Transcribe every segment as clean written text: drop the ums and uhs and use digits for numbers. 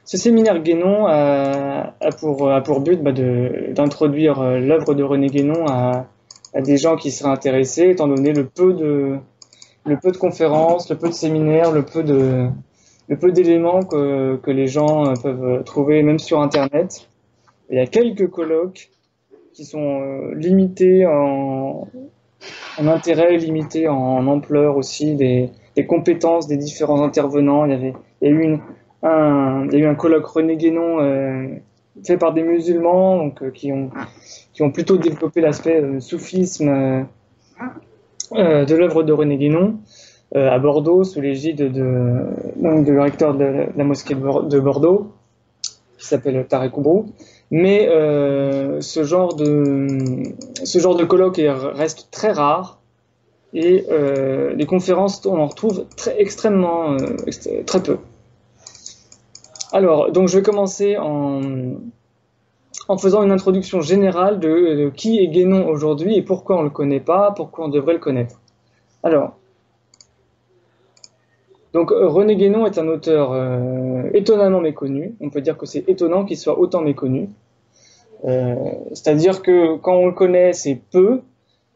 Ce séminaire Guénon a pour but d'introduire l'œuvre de René Guénon à des gens qui seraient intéressés, étant donné le peu de conférences, le peu de séminaires, le peu d'éléments que les gens peuvent trouver même sur Internet. Il y a quelques colloques qui sont limités en intérêt, limités en ampleur aussi, des compétences des différents intervenants. Il y a eu il y a eu un colloque René Guénon fait par des musulmans donc, qui ont plutôt développé l'aspect soufisme de l'œuvre de René Guénon à Bordeaux sous l'égide donc, du recteur de la mosquée de Bordeaux qui s'appelle Tarek Oubrou. Mais ce genre de colloque reste très rare et les conférences on en retrouve extrêmement très peu. Alors donc je vais commencer en faisant une introduction générale de qui est Guénon aujourd'hui et pourquoi on le connaît pas, pourquoi on devrait le connaître. Alors donc René Guénon est un auteur étonnamment méconnu. On peut dire que c'est étonnant qu'il soit autant méconnu. C'est-à-dire que quand on le connaît, c'est peu,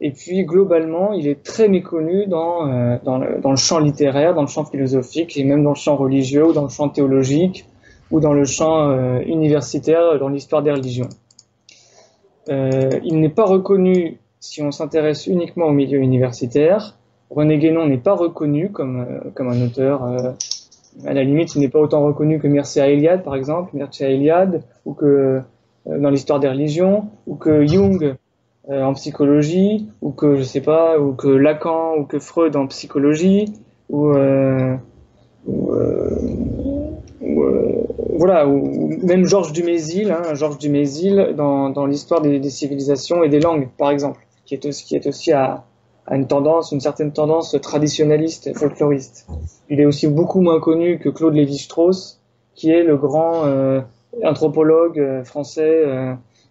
et puis globalement, il est très méconnu dans le champ littéraire, dans le champ philosophique, et même dans le champ religieux, ou dans le champ théologique, ou dans le champ universitaire, dans l'histoire des religions. Il n'est pas reconnu si on s'intéresse uniquement au milieu universitaire. René Guénon n'est pas reconnu comme un auteur. À la limite, il n'est pas autant reconnu que Mircea Eliade, par exemple, Mircea Eliade, ou que dans l'histoire des religions, ou que Jung en psychologie, ou que je sais pas, ou que Lacan, ou que Freud en psychologie, ou voilà, ou même Georges Dumézil, Georges Dumézil dans l'histoire des civilisations et des langues, par exemple, qui est aussi à une certaine tendance traditionnaliste, folkloriste. Il est aussi beaucoup moins connu que Claude Lévi-Strauss, qui est le grand anthropologue français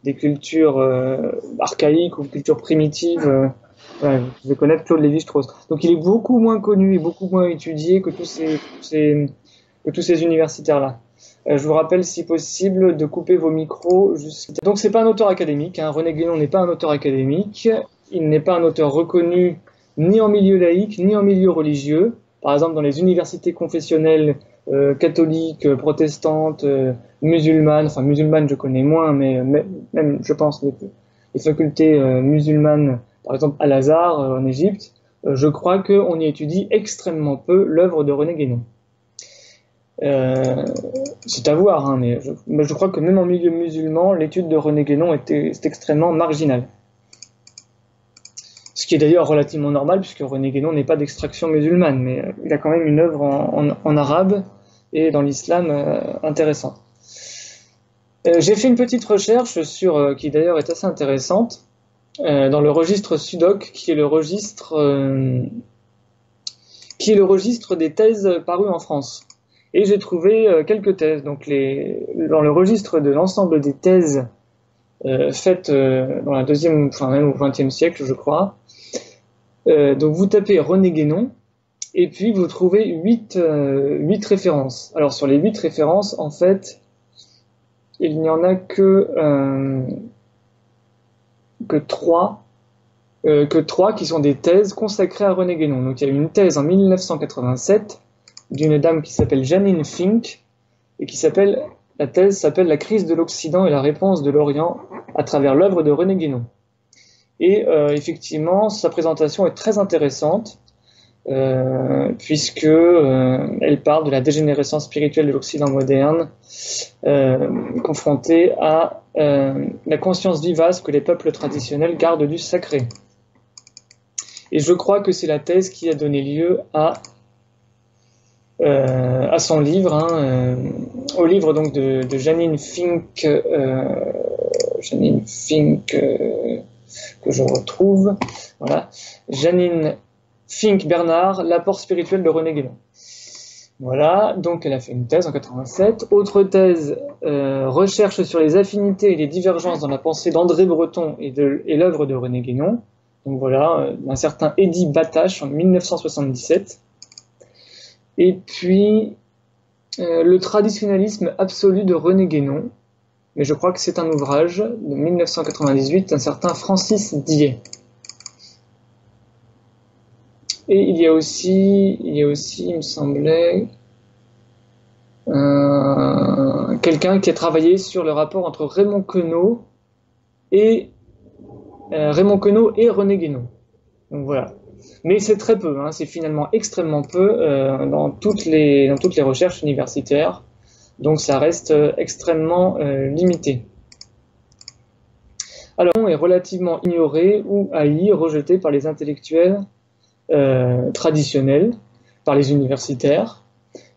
des cultures archaïques ou cultures primitives. Ouais, vous devez connaître Claude Lévi-Strauss. Donc il est beaucoup moins connu et beaucoup moins étudié que tous ces universitaires-là. Je vous rappelle, si possible, de couper vos micros. Donc c'est pas un auteur académique. René Guénon n'est pas un auteur académique. Il n'est pas un auteur reconnu ni en milieu laïque, ni en milieu religieux. Par exemple, dans les universités confessionnelles catholiques, protestantes, musulmanes, enfin musulmanes je connais moins, mais même je pense les facultés musulmanes, par exemple à Al-Azhar en Égypte, je crois qu'on y étudie extrêmement peu l'œuvre de René Guénon. C'est à voir, mais je crois que même en milieu musulman, l'étude de René Guénon est extrêmement marginale. Ce qui est d'ailleurs relativement normal, puisque René Guénon n'est pas d'extraction musulmane, mais il a quand même une œuvre en arabe et dans l'islam intéressante. J'ai fait une petite recherche qui d'ailleurs est assez intéressante, dans le registre SUDOC, qui est le registre des thèses parues en France. Et j'ai trouvé quelques thèses. Donc dans le registre de l'ensemble des thèses faites dans la deuxième, enfin même au XXe siècle, je crois. Donc vous tapez René Guénon et puis vous trouvez 8 références. Alors sur les 8 références, en fait, il n'y en a que 3 qui sont des thèses consacrées à René Guénon. Donc il y a une thèse en 1987 d'une dame qui s'appelle Janine Fink et la thèse s'appelle La crise de l'Occident et la réponse de l'Orient à travers l'œuvre de René Guénon. Et effectivement, sa présentation est très intéressante puisque elle parle de la dégénérescence spirituelle de l'Occident moderne confrontée à la conscience vivace que les peuples traditionnels gardent du sacré. Et je crois que c'est la thèse qui a donné lieu à son livre, au livre donc de Janine Fink, que je retrouve, voilà, Janine Fink Bernard, l'apport spirituel de René Guénon. Voilà, donc elle a fait une thèse en 87. Autre thèse, recherche sur les affinités et les divergences dans la pensée d'André Breton et l'œuvre de René Guénon. Donc voilà, un certain Eddy Batache en 1977. Et puis, Le traditionnalisme absolu de René Guénon, mais je crois que c'est un ouvrage de 1998 d'un certain Francis Diet. Et il y a aussi, il me semblait, quelqu'un qui a travaillé sur le rapport entre Raymond Queneau et René Guénon. Donc voilà. Mais c'est très peu, hein, c'est finalement extrêmement peu dans toutes les recherches universitaires. Donc ça reste extrêmement limité. Alors, Guénon est relativement ignoré ou haï, rejeté par les intellectuels traditionnels, par les universitaires.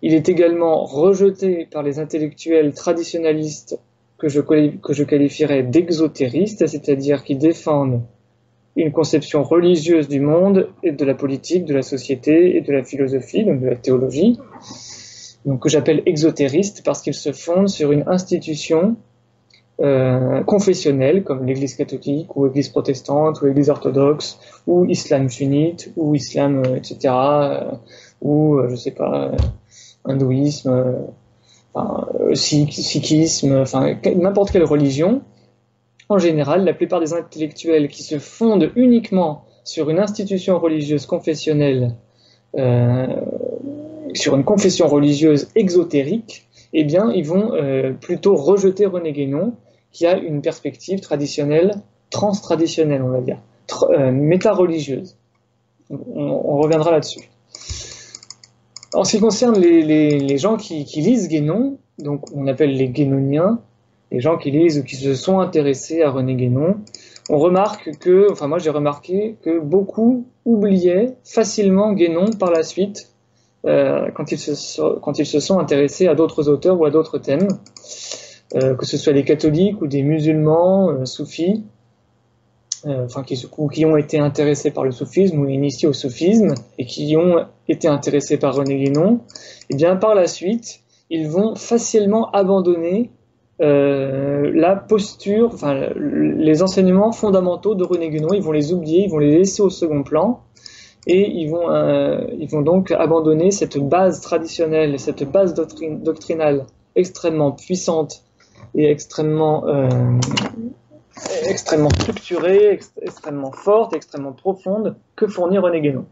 Il est également rejeté par les intellectuels traditionnalistes que je qualifierais d'exotéristes, c'est-à-dire qui défendent une conception religieuse du monde et de la politique, de la société et de la philosophie, donc de la théologie, donc que j'appelle exotériste parce qu'ils se fondent sur une institution confessionnelle comme l'Église catholique ou l'Église protestante ou l'Église orthodoxe ou islam sunnite ou islam etc. Ou je sais pas hindouisme, sikhisme, enfin n'importe quelle religion. En général, la plupart des intellectuels qui se fondent uniquement sur une institution religieuse confessionnelle, sur une confession religieuse exotérique, eh bien, ils vont plutôt rejeter René Guénon, qui a une perspective traditionnelle, trans-traditionnelle, on va dire, méta-religieuse. On reviendra là-dessus. En ce qui concerne les gens qui lisent Guénon, donc on appelle les guénoniens, les gens qui lisent ou qui se sont intéressés à René Guénon, on remarque que, enfin moi j'ai remarqué que beaucoup oubliaient facilement Guénon par la suite quand ils se sont intéressés à d'autres auteurs ou à d'autres thèmes, que ce soit des catholiques ou des musulmans, soufis, qui ont été intéressés par le soufisme ou initiés au soufisme et qui ont été intéressés par René Guénon, et bien par la suite ils vont facilement abandonner la posture, enfin les enseignements fondamentaux de René Guénon, ils vont les oublier, ils vont les laisser au second plan et ils vont donc abandonner cette base traditionnelle, cette base doctrinale extrêmement puissante et extrêmement structurée, extrêmement forte, extrêmement profonde que fournit René Guénon.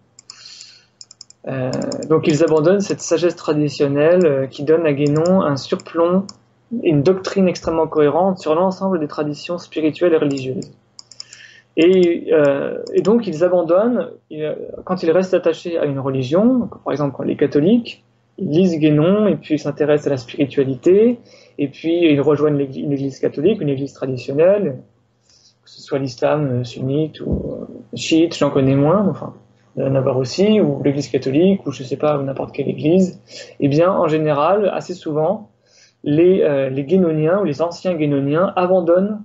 Donc ils abandonnent cette sagesse traditionnelle qui donne à Guénon un surplomb, une doctrine extrêmement cohérente sur l'ensemble des traditions spirituelles et religieuses. Et donc ils abandonnent, quand ils restent attachés à une religion, par exemple quand les catholiques, ils lisent Guénon et puis ils s'intéressent à la spiritualité, et puis ils rejoignent une église catholique, une église traditionnelle, que ce soit l'islam sunnite ou chiite, j'en connais moins, enfin, il doit en avoir aussi, ou l'église catholique, ou je sais pas, n'importe quelle église. Eh bien, en général, assez souvent, les guénoniens ou les anciens guénoniens abandonnent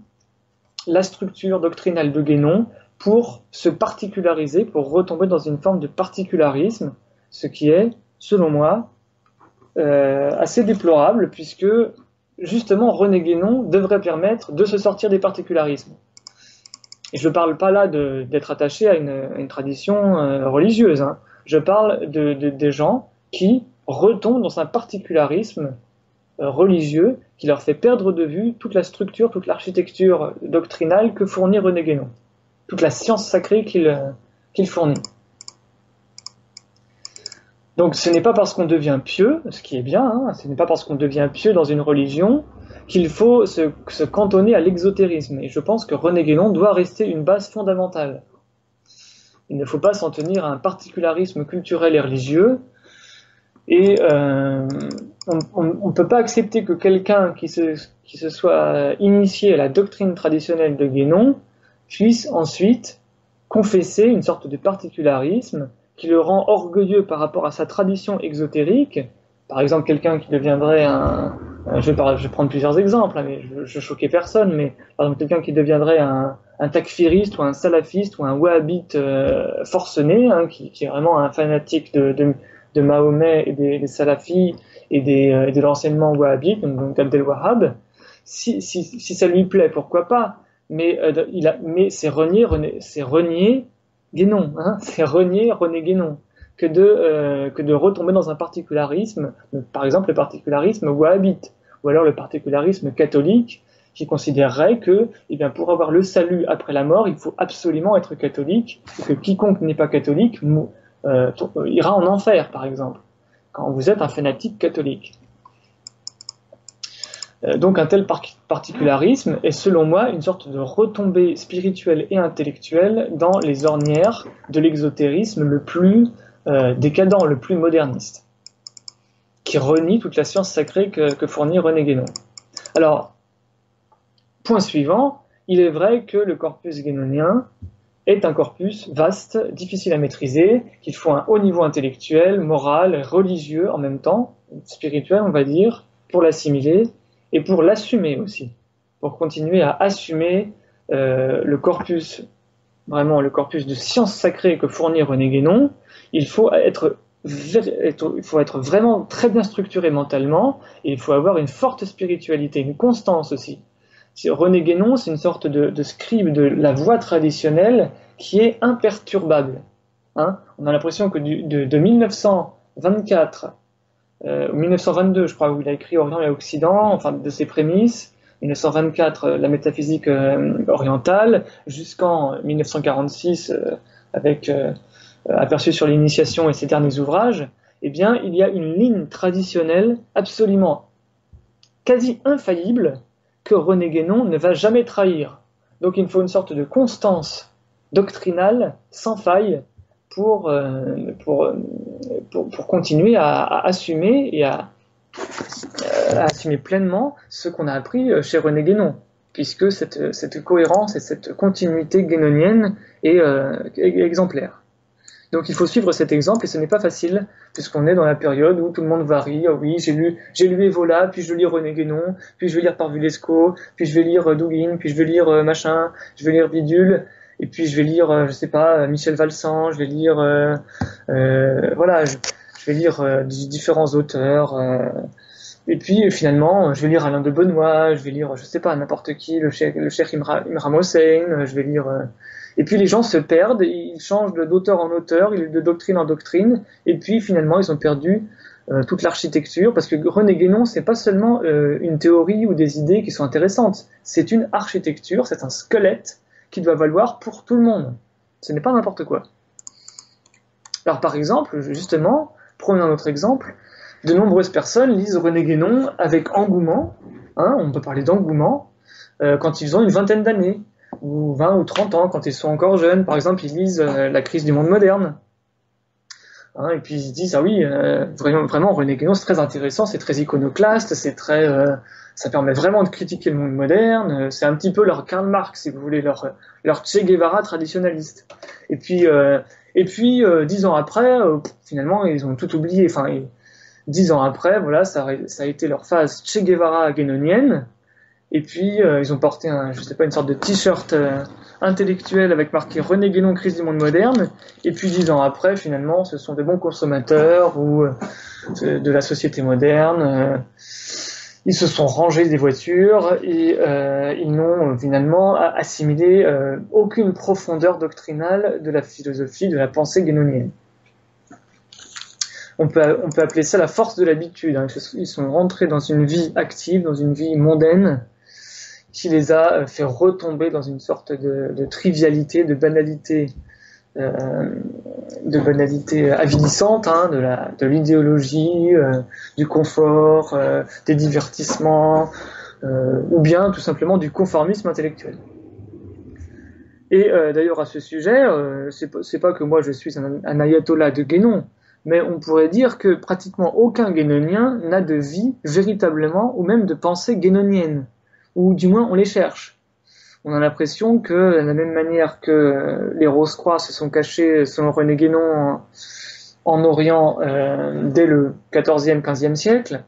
la structure doctrinale de Guénon pour se particulariser, pour retomber dans une forme de particularisme, ce qui est, selon moi, assez déplorable, puisque justement René Guénon devrait permettre de se sortir des particularismes. Et je ne parle pas là d'être attaché à une tradition religieuse, hein. Je parle des gens qui retombent dans un particularisme religieux qui leur fait perdre de vue toute la structure, toute l'architecture doctrinale que fournit René Guénon, toute la science sacrée qu'il fournit. Donc ce n'est pas parce qu'on devient pieux, ce qui est bien, hein, ce n'est pas parce qu'on devient pieux dans une religion qu'il faut se cantonner à l'exotérisme. Et je pense que René Guénon doit rester une base fondamentale. Il ne faut pas s'en tenir à un particularisme culturel et religieux. Et on ne peut pas accepter que quelqu'un qui se soit initié à la doctrine traditionnelle de Guénon puisse ensuite confesser une sorte de particularisme qui le rend orgueilleux par rapport à sa tradition exotérique. Par exemple, quelqu'un qui deviendrait je vais prendre plusieurs exemples, hein, mais je choquais personne, mais par exemple, quelqu'un qui deviendrait un takfiriste ou un salafiste ou un wahhabite forcené, hein, qui est vraiment un fanatique de Mahomet et des salafis et de l'enseignement wahhabite, donc Abdel Wahhab, si ça lui plaît, pourquoi pas, mais c'est renier Guénon, hein, c'est renier René Guénon. que de retomber dans un particularisme, par exemple le particularisme wahhabite, ou alors le particularisme catholique, qui considérerait que, eh bien, pour avoir le salut après la mort, il faut absolument être catholique, et que quiconque n'est pas catholique ira en enfer, par exemple, quand vous êtes un fanatique catholique. Donc un tel particularisme est selon moi une sorte de retombée spirituelle et intellectuelle dans les ornières de l'exotérisme le plus décadent, le plus moderniste, qui renie toute la science sacrée que fournit René Guénon. Alors, point suivant, il est vrai que le corpus guénonien est un corpus vaste, difficile à maîtriser, qu'il faut un haut niveau intellectuel, moral, religieux en même temps, spirituel on va dire, pour l'assimiler, et pour l'assumer aussi, pour continuer à assumer le corpus, vraiment le corpus de sciences sacrées que fournit René Guénon. Il faut être vraiment très bien structuré mentalement, et il faut avoir une forte spiritualité, une constance aussi. René Guénon, c'est une sorte de scribe de la voie traditionnelle qui est imperturbable. Hein, on a l'impression que de 1924 ou 1922, je crois, où il a écrit Orient et Occident, enfin de ses prémices, 1924, la métaphysique orientale, jusqu'en 1946, avec Aperçu sur l'initiation et ses derniers ouvrages, eh bien, il y a une ligne traditionnelle absolument quasi infaillible que René Guénon ne va jamais trahir. Donc il faut une sorte de constance doctrinale sans faille pour continuer à assumer et à assumer pleinement ce qu'on a appris chez René Guénon, puisque cette cohérence et cette continuité guénonienne est exemplaire. Donc il faut suivre cet exemple, et ce n'est pas facile, puisqu'on est dans la période où tout le monde varie. Oh oui, j'ai lu Evola, puis je lis René Guénon, puis je vais lire Parvulesco, puis je vais lire Douguin, puis je vais lire machin, je vais lire Bidule, et puis je vais lire, je sais pas, Michel Valsan, je vais lire, voilà, je vais lire différents auteurs, et puis finalement, je vais lire Alain de Benoît, je vais lire, je sais pas, n'importe qui, le cheikh Imram Hossein, je vais lire... Et puis les gens se perdent, ils changent d'auteur en auteur, de doctrine en doctrine, et puis finalement ils ont perdu toute l'architecture, parce que René Guénon, c'est pas seulement une théorie ou des idées qui sont intéressantes, c'est une architecture, c'est un squelette qui doit valoir pour tout le monde. Ce n'est pas n'importe quoi. Alors par exemple, justement, prenons un autre exemple, de nombreuses personnes lisent René Guénon avec engouement, hein, on peut parler d'engouement, quand ils ont une vingtaine d'années, ou 20 ou 30 ans, quand ils sont encore jeunes. Par exemple, ils lisent La crise du monde moderne. Hein, et puis ils se disent, ah oui, vraiment, René Guénon, c'est très intéressant, c'est très iconoclaste, ça permet vraiment de critiquer le monde moderne, c'est un petit peu leur Karl Marx, si vous voulez, leur Che Guevara traditionnaliste. Et puis 10 ans après, finalement, ils ont tout oublié. Enfin, 10 ans après, voilà, ça a été leur phase Che Guevara guénonienne. Et puis, ils ont porté une sorte de t-shirt intellectuel avec marqué René Guénon, crise du monde moderne. Et puis, 10 ans après, finalement, ce sont des bons consommateurs ou de la société moderne. Ils se sont rangés des voitures et ils n'ont finalement assimilé aucune profondeur doctrinale de la philosophie, de la pensée guénonienne. On peut appeler ça la force de l'habitude. Hein. Ils sont rentrés dans une vie active, dans une vie mondaine, qui les a fait retomber dans une sorte de trivialité, de banalité avilissante, hein, de l'idéologie, du confort, des divertissements, ou bien tout simplement du conformisme intellectuel. Et d'ailleurs à ce sujet, c'est pas que moi je suis un ayatollah de Guénon, mais on pourrait dire que pratiquement aucun guénonien n'a de vie véritablement, ou même de pensée guénonienne, ou du moins on les cherche. On a l'impression que, de la même manière que les Rose-Croix se sont cachés, selon René Guénon, en Orient dès le XIVe, XVe siècle,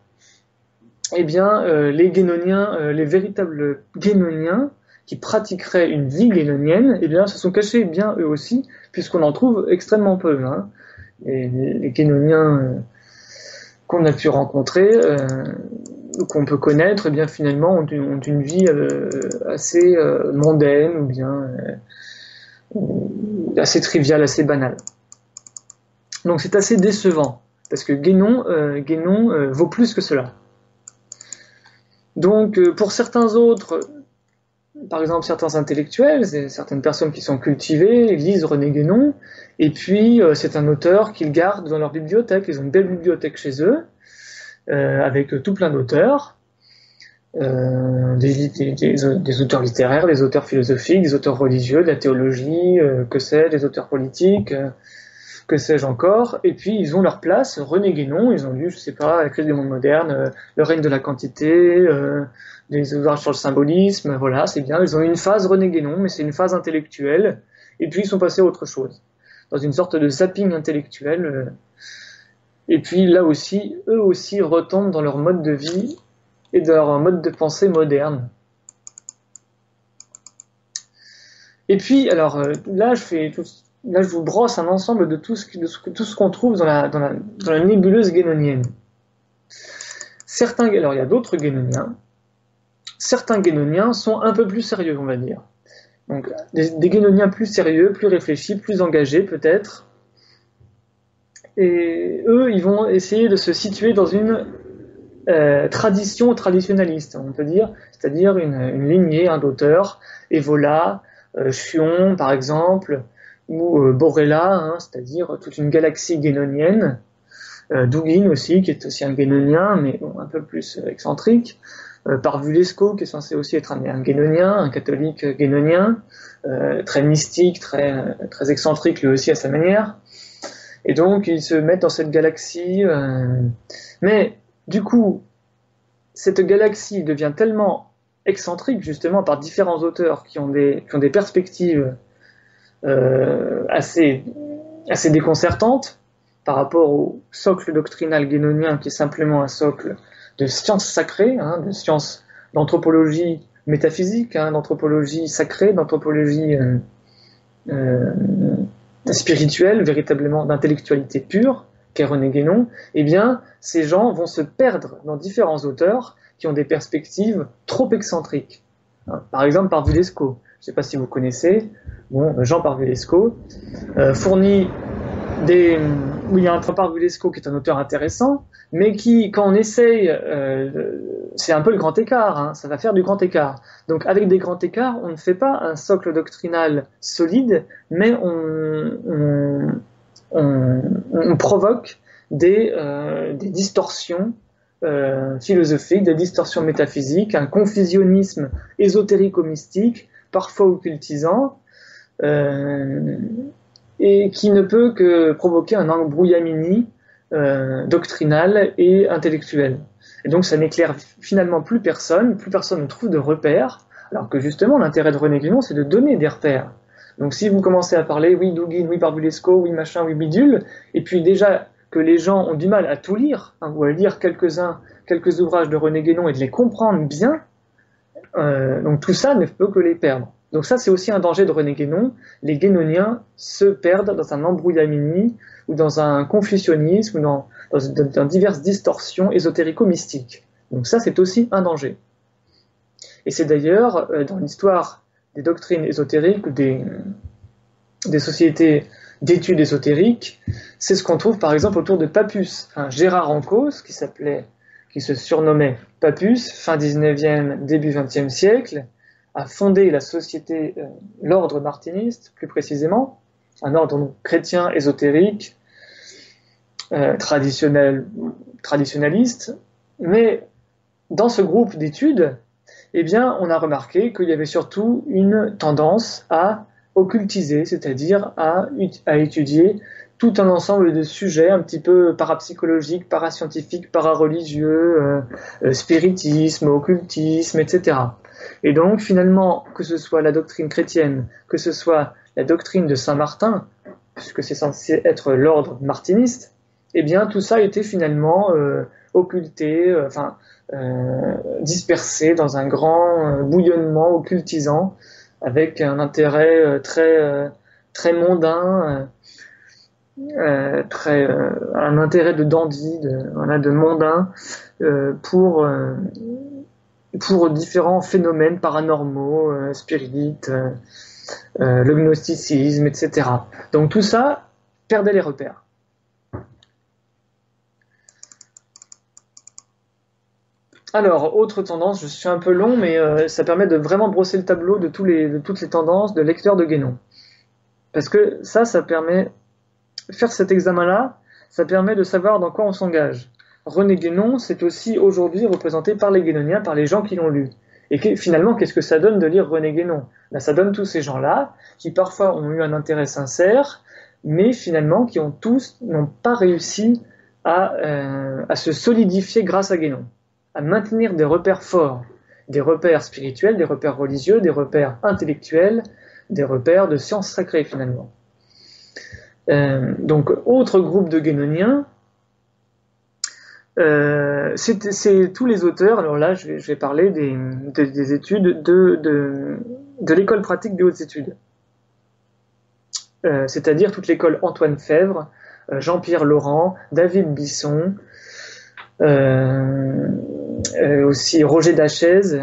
eh bien les guénoniens, les véritables guénoniens, qui pratiqueraient une vie guénonienne, eh bien se sont cachés bien eux aussi, puisqu'on en trouve extrêmement peu. Hein. Et les guénoniens qu'on a pu rencontrer, qu'on peut connaître, eh bien finalement ont une vie assez mondaine ou bien assez triviale, assez banale. Donc c'est assez décevant, parce que Guénon vaut plus que cela. Donc pour certains autres, par exemple certains intellectuels, certaines personnes qui sont cultivées, lisent René Guénon, et puis c'est un auteur qu'ils gardent dans leur bibliothèque, ils ont une belle bibliothèque chez eux, avec tout plein d'auteurs, des auteurs littéraires, des auteurs philosophiques, des auteurs religieux, de la théologie, que sais-je, des auteurs politiques, que sais-je encore, et puis ils ont leur place, René Guénon, ils ont lu, je sais pas, La crise du monde moderne, Le règne de la quantité, des ouvrages sur le symbolisme, voilà, c'est bien, ils ont eu une phase René Guénon, mais c'est une phase intellectuelle, et puis ils sont passés à autre chose, dans une sorte de zapping intellectuel, et puis là aussi, eux aussi retombent dans leur mode de vie et dans leur mode de pensée moderne. Et puis, alors là, je vous brosse un ensemble de tout ce qu'on trouve dans la nébuleuse guénonienne. Alors il y a d'autres guénoniens. Certains guénoniens sont un peu plus sérieux, on va dire. Donc des guénoniens plus sérieux, plus réfléchis, plus engagés peut-être. Et eux, ils vont essayer de se situer dans une tradition traditionnaliste, on peut dire, c'est-à-dire une lignée d'auteurs, Evola, Chion par exemple, ou Borella, hein, c'est-à-dire toute une galaxie guénonienne, Dugin aussi, qui est aussi un guénonien, mais bon, un peu plus excentrique, Parvulesco, qui est censé aussi être un guénonien, un catholique guénonien, très mystique, très excentrique lui aussi à sa manière, et donc ils se mettent dans cette galaxie, mais du coup, cette galaxie devient tellement excentrique, justement, par différents auteurs qui ont des perspectives assez déconcertantes par rapport au socle doctrinal guénonien, qui est simplement un socle de sciences sacrées, hein, de sciences d'anthropologie métaphysique, hein, d'anthropologie sacrée, d'anthropologie spirituelle, véritablement d'intellectualité pure, qu'est René Guénon, eh bien, ces gens vont se perdre dans différents auteurs qui ont des perspectives trop excentriques. Par exemple, Parvulesco. Je ne sais pas si vous connaissez. Bon, Jean Parvulesco fournit des... Oui, il y a un Parvulesco qui est un auteur intéressant, mais qui, quand on essaye, c'est un peu le grand écart, hein, ça va faire du grand écart. Donc, avec des grands écarts, on ne fait pas un socle doctrinal solide, mais on provoque des distorsions philosophiques, des distorsions métaphysiques, un confusionnisme ésotérico-mystique, parfois occultisant, et qui ne peut que provoquer un embrouillamini doctrinal et intellectuel. Et donc ça n'éclaire finalement plus personne ne trouve de repères, alors que justement l'intérêt de René Guénon, c'est de donner des repères. Donc si vous commencez à parler, oui Dugin, oui Parvulesco, oui machin, oui bidule, et puis déjà que les gens ont du mal à tout lire, hein, ou à lire quelques ouvrages de René Guénon et de les comprendre bien, donc tout ça ne peut que les perdre. Donc ça c'est aussi un danger de René Guénon, les guénoniens se perdent dans un embrouillamini, ou dans un confusionnisme, ou dans diverses distorsions ésotérico-mystiques. Donc ça c'est aussi un danger. Et c'est d'ailleurs dans l'histoire des doctrines ésotériques ou des sociétés d'études ésotériques, c'est ce qu'on trouve par exemple autour de Papus, Gérard Ancos, qui se surnommait Papus, fin 19e, début 20e siècle, a fondé la société, l'ordre martiniste plus précisément, un ordre chrétien ésotérique, traditionnaliste, mais dans ce groupe d'études, eh bien, on a remarqué qu'il y avait surtout une tendance à occultiser, c'est-à-dire à étudier tout un ensemble de sujets un petit peu parapsychologiques, parascientifiques, parareligieux, spiritisme, occultisme, etc. Et donc, finalement, que ce soit la doctrine chrétienne, que ce soit la doctrine de Saint-Martin, puisque c'est censé être l'ordre martiniste, eh bien, tout ça a été finalement occulté, dispersé dans un grand bouillonnement occultisant, avec un intérêt très mondain, un intérêt de dandy, de mondain, pour différents phénomènes paranormaux, spirites, le gnosticisme, etc. Donc tout ça perdait les repères. Alors, autre tendance, je suis un peu long, mais ça permet de vraiment brosser le tableau de toutes les tendances de lecteurs de Guénon. Parce que ça permet, faire cet examen-là, ça permet de savoir dans quoi on s'engage. René Guénon, c'est aussi aujourd'hui représenté par les guénoniens, par les gens qui l'ont lu. Et finalement, qu'est-ce que ça donne de lire René Guénon? Ben, ça donne tous ces gens-là, qui parfois ont eu un intérêt sincère, mais finalement qui ont tous n'ont pas réussi à se solidifier grâce à Guénon, à maintenir des repères forts, des repères spirituels, des repères religieux, des repères intellectuels, des repères de sciences sacrées finalement. Donc, autre groupe de guénoniens, c'est tous les auteurs. Alors là, je vais parler des études de l'école pratique des hautes études. C'est-à-dire toute l'école Antoine Fèvre, Jean-Pierre Laurent, David Bisson, aussi Roger Dachez,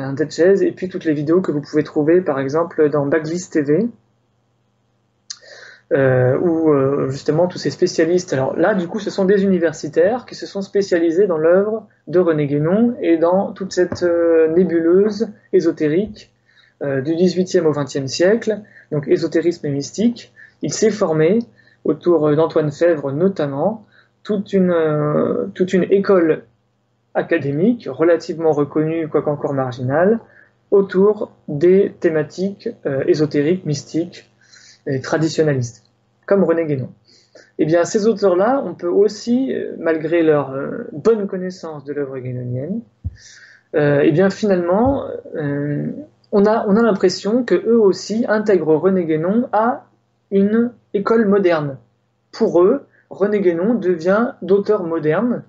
et puis toutes les vidéos que vous pouvez trouver par exemple dans Backlist TV, où justement tous ces spécialistes, alors là du coup ce sont des universitaires qui se sont spécialisés dans l'œuvre de René Guénon et dans toute cette nébuleuse ésotérique du XVIIIe au XXe siècle, donc ésotérisme et mystique. Il s'est formé autour d'Antoine Fèvre notamment toute une école académique relativement reconnue, quoique encore marginale, autour des thématiques ésotériques, mystiques et traditionalistes, comme René Guénon. Eh bien, ces auteurs-là, on peut aussi, malgré leur bonne connaissance de l'œuvre guénonienne, eh bien finalement, on a l'impression que eux aussi intègrent René Guénon à une école moderne. Pour eux, René Guénon devient d'auteur moderne,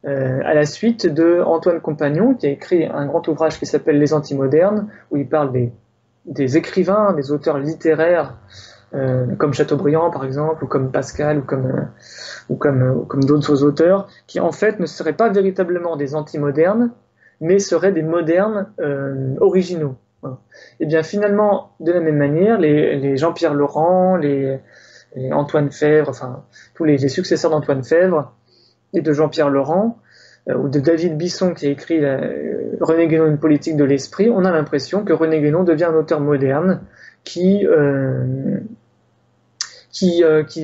à la suite de Antoine Compagnon, qui a écrit un grand ouvrage qui s'appelle Les Antimodernes, où il parle des écrivains, des auteurs littéraires, comme Chateaubriand par exemple, ou comme Pascal, ou comme d'autres auteurs, qui en fait ne seraient pas véritablement des antimodernes, mais seraient des modernes originaux. Et bien finalement, de la même manière, les Jean-Pierre Laurent, les Antoine Fèvre, enfin tous les successeurs d'Antoine Fèvre et de Jean-Pierre Laurent, ou de David Bisson qui a écrit René Guénon, une politique de l'esprit, on a l'impression que René Guénon devient un auteur moderne qui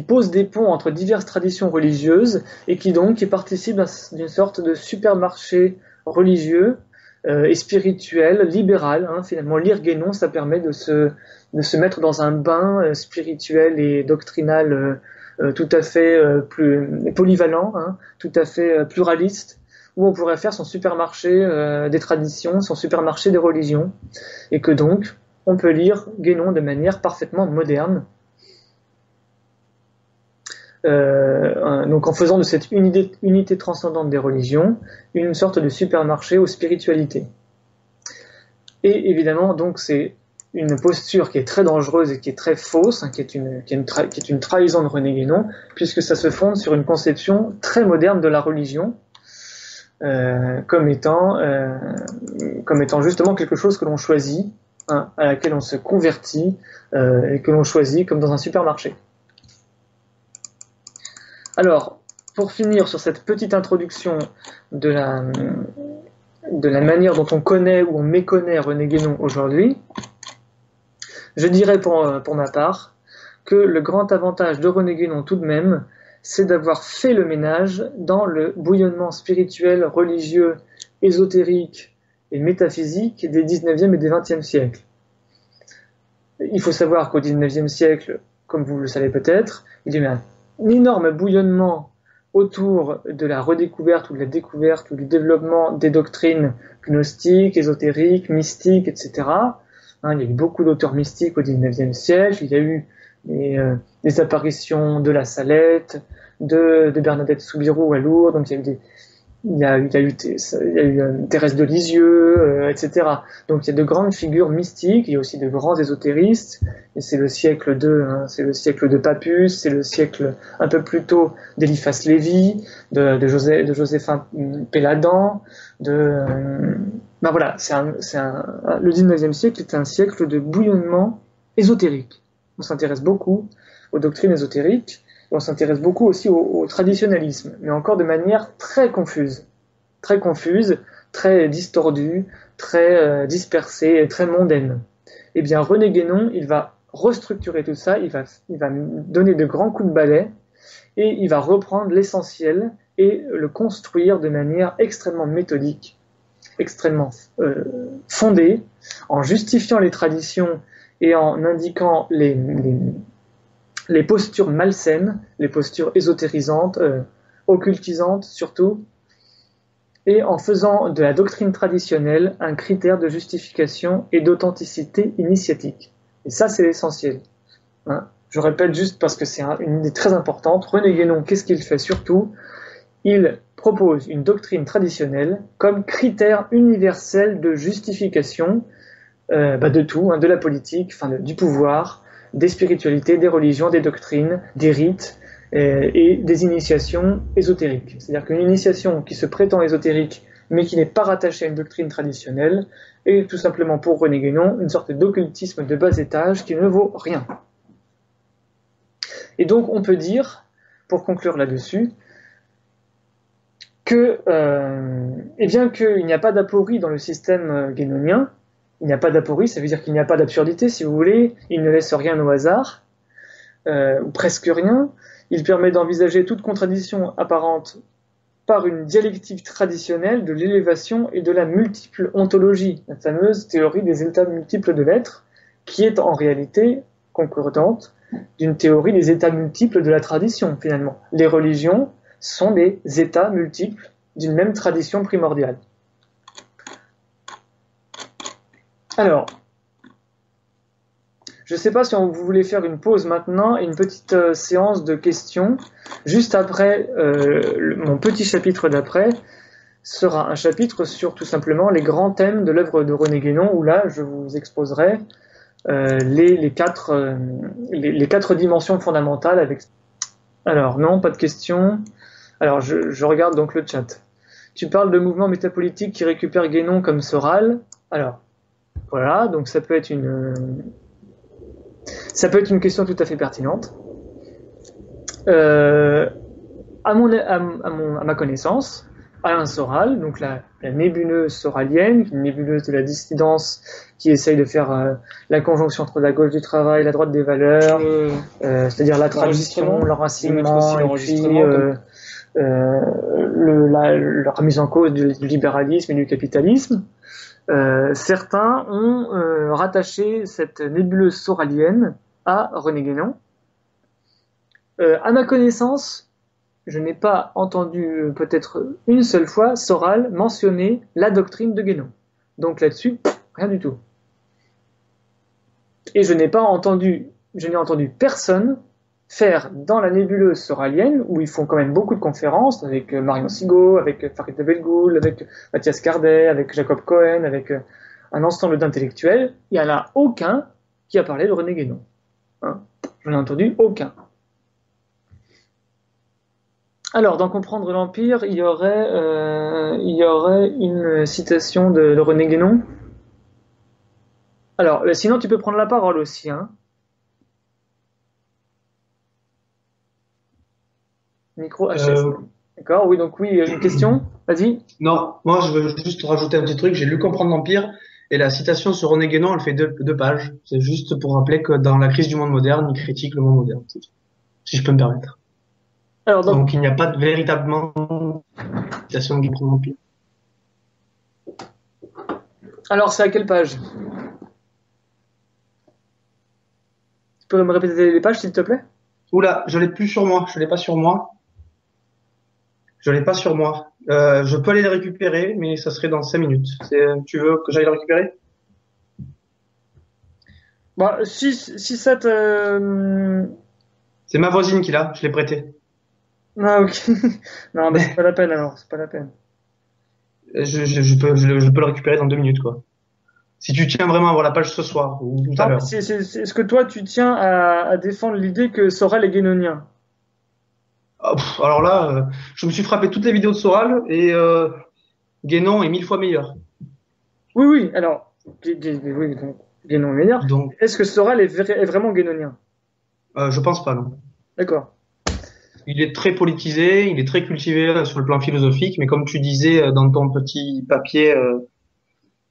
pose des ponts entre diverses traditions religieuses et qui participe d'une sorte de supermarché religieux et spirituel, libéral. Finalement, lire Guénon, ça permet de se mettre dans un bain spirituel et doctrinal tout à fait plus polyvalent, tout à fait pluraliste, où on pourrait faire son supermarché des traditions, son supermarché des religions, et que donc on peut lire Guénon de manière parfaitement moderne. Donc en faisant de cette unité transcendante des religions une sorte de supermarché aux spiritualités. Et évidemment, donc c'est une posture qui est très dangereuse et qui est très fausse, qui est une trahison de René Guénon, puisque ça se fonde sur une conception très moderne de la religion, comme étant justement quelque chose que l'on choisit, à laquelle on se convertit, et que l'on choisit comme dans un supermarché. Alors, pour finir sur cette petite introduction de la manière dont on connaît ou on méconnaît René Guénon aujourd'hui, je dirais pour ma part que le grand avantage de René Guénon tout de même, c'est d'avoir fait le ménage dans le bouillonnement spirituel, religieux, ésotérique et métaphysique des 19e et des 20e siècles. Il faut savoir qu'au 19e siècle, comme vous le savez peut-être, il y a eu un énorme bouillonnement autour de la redécouverte ou de la découverte ou du développement des doctrines gnostiques, ésotériques, mystiques, etc. Il y a eu beaucoup d'auteurs mystiques au XIXe siècle, il y a eu des apparitions de La Salette, de Bernadette Soubirous à Lourdes, donc il y a eu Thérèse de Lisieux, etc. Donc il y a de grandes figures mystiques, il y a aussi de grands ésotéristes, et c'est le siècle de Papus, c'est le siècle un peu plus tôt d'Eliphas Lévy, de Joséphin Péladan, voilà, le 19e siècle est un siècle de bouillonnement ésotérique. On s'intéresse beaucoup aux doctrines ésotériques, et on s'intéresse beaucoup aussi au traditionnalisme, mais encore de manière très confuse, très distordue, très dispersée, très mondaine. Eh bien, René Guénon, il va restructurer tout ça, il va donner de grands coups de balai et il va reprendre l'essentiel et le construire de manière extrêmement méthodique, extrêmement fondée, en justifiant les traditions et en indiquant les postures malsaines, les postures ésotérisantes, occultisantes surtout, et en faisant de la doctrine traditionnelle un critère de justification et d'authenticité initiatique. Et ça, c'est l'essentiel. Hein, je répète juste parce que c'est une idée très importante. René Guénon, qu'est-ce qu'il fait surtout? Il propose une doctrine traditionnelle comme critère universel de justification de tout, hein, de la politique, du pouvoir, des spiritualités, des religions, des doctrines, des rites et des initiations ésotériques. C'est-à-dire qu'une initiation qui se prétend ésotérique mais qui n'est pas rattachée à une doctrine traditionnelle est tout simplement pour René Guénon une sorte d'occultisme de bas étage qui ne vaut rien. Et donc on peut dire, pour conclure là-dessus, qu'il n'y a pas d'aporie dans le système guénonien. Il n'y a pas d'aporie, ça veut dire qu'il n'y a pas d'absurdité, si vous voulez. Il ne laisse rien au hasard, ou presque rien. Il permet d'envisager toute contradiction apparente par une dialectique traditionnelle de l'élévation et de la multiple ontologie, la fameuse théorie des états multiples de l'être, qui est en réalité concordante d'une théorie des états multiples de la tradition, finalement. Les religions sont des états multiples d'une même tradition primordiale. Alors, je ne sais pas si vous voulez faire une pause maintenant et une petite séance de questions. Juste après, mon petit chapitre d'après sera un chapitre sur tout simplement les grands thèmes de l'œuvre de René Guénon, où là, je vous exposerai les quatre dimensions fondamentales. Alors, non, pas de questions. Alors, je regarde donc le chat. Tu parles de mouvements métapolitiques qui récupèrent Guénon comme Soral. Alors, voilà, donc ça peut être une question tout à fait pertinente. À ma connaissance, Alain Soral, donc la nébuleuse soralienne, une nébuleuse de la dissidence qui essaye de faire la conjonction entre la gauche du travail, la droite des valeurs, c'est-à-dire la tradition, l'enracinement, et puis la remise en cause du libéralisme et du capitalisme. Certains ont rattaché cette nébuleuse soralienne à René Guénon. À ma connaissance, je n'ai pas entendu peut-être une seule fois Soral mentionner la doctrine de Guénon. Donc là-dessus, rien du tout. Et je n'ai entendu personne faire dans la nébuleuse soralienne, où ils font quand même beaucoup de conférences, avec Marion Sigaud, avec Farid Belgoul, avec Mathias Cardet, avec Jacob Cohen, avec un ensemble d'intellectuels, il n'y en a aucun qui a parlé de René Guénon. Hein, je n'ai entendu aucun. Alors, dans Comprendre l'Empire, il y aurait une citation de René Guénon. Alors, sinon tu peux prendre la parole aussi, hein. Micro HS. D'accord, oui, donc oui, une question, vas-y. Non, moi je veux juste rajouter un petit truc. J'ai lu Comprendre l'Empire et la citation sur René Guénon, elle fait deux pages. C'est juste pour rappeler que dans la crise du monde moderne, il critique le monde moderne, si je peux me permettre. Alors, donc il n'y a pas véritablement citation de Comprendre l'Empire. Alors, c'est à quelle page? Tu peux me répéter les pages, s'il te plaît? Oula, je l'ai plus sur moi. Je l'ai pas sur moi. Je peux aller les récupérer, mais ça serait dans 5 minutes. Tu veux que j'aille les récupérer? Bah, si ça te... C'est ma voisine qui l'a, je l'ai prêté. Ah, ok. Non, bah, c'est pas la peine alors, c'est pas la peine. Je peux le récupérer dans 2 minutes, quoi. Si tu tiens vraiment à voir la page ce soir ou tout à l'heure. Est-ce que toi, tu tiens à défendre l'idée que Soral est guénonien? Alors là, je me suis frappé toutes les vidéos de Soral et Guénon est 1000 fois meilleur. Oui, alors, oui, Guénon est meilleur. Est-ce que Soral est vraiment guénonien? Je pense pas, non. D'accord. il est très politisé, il est très cultivé sur le plan philosophique, mais comme tu disais dans ton petit papier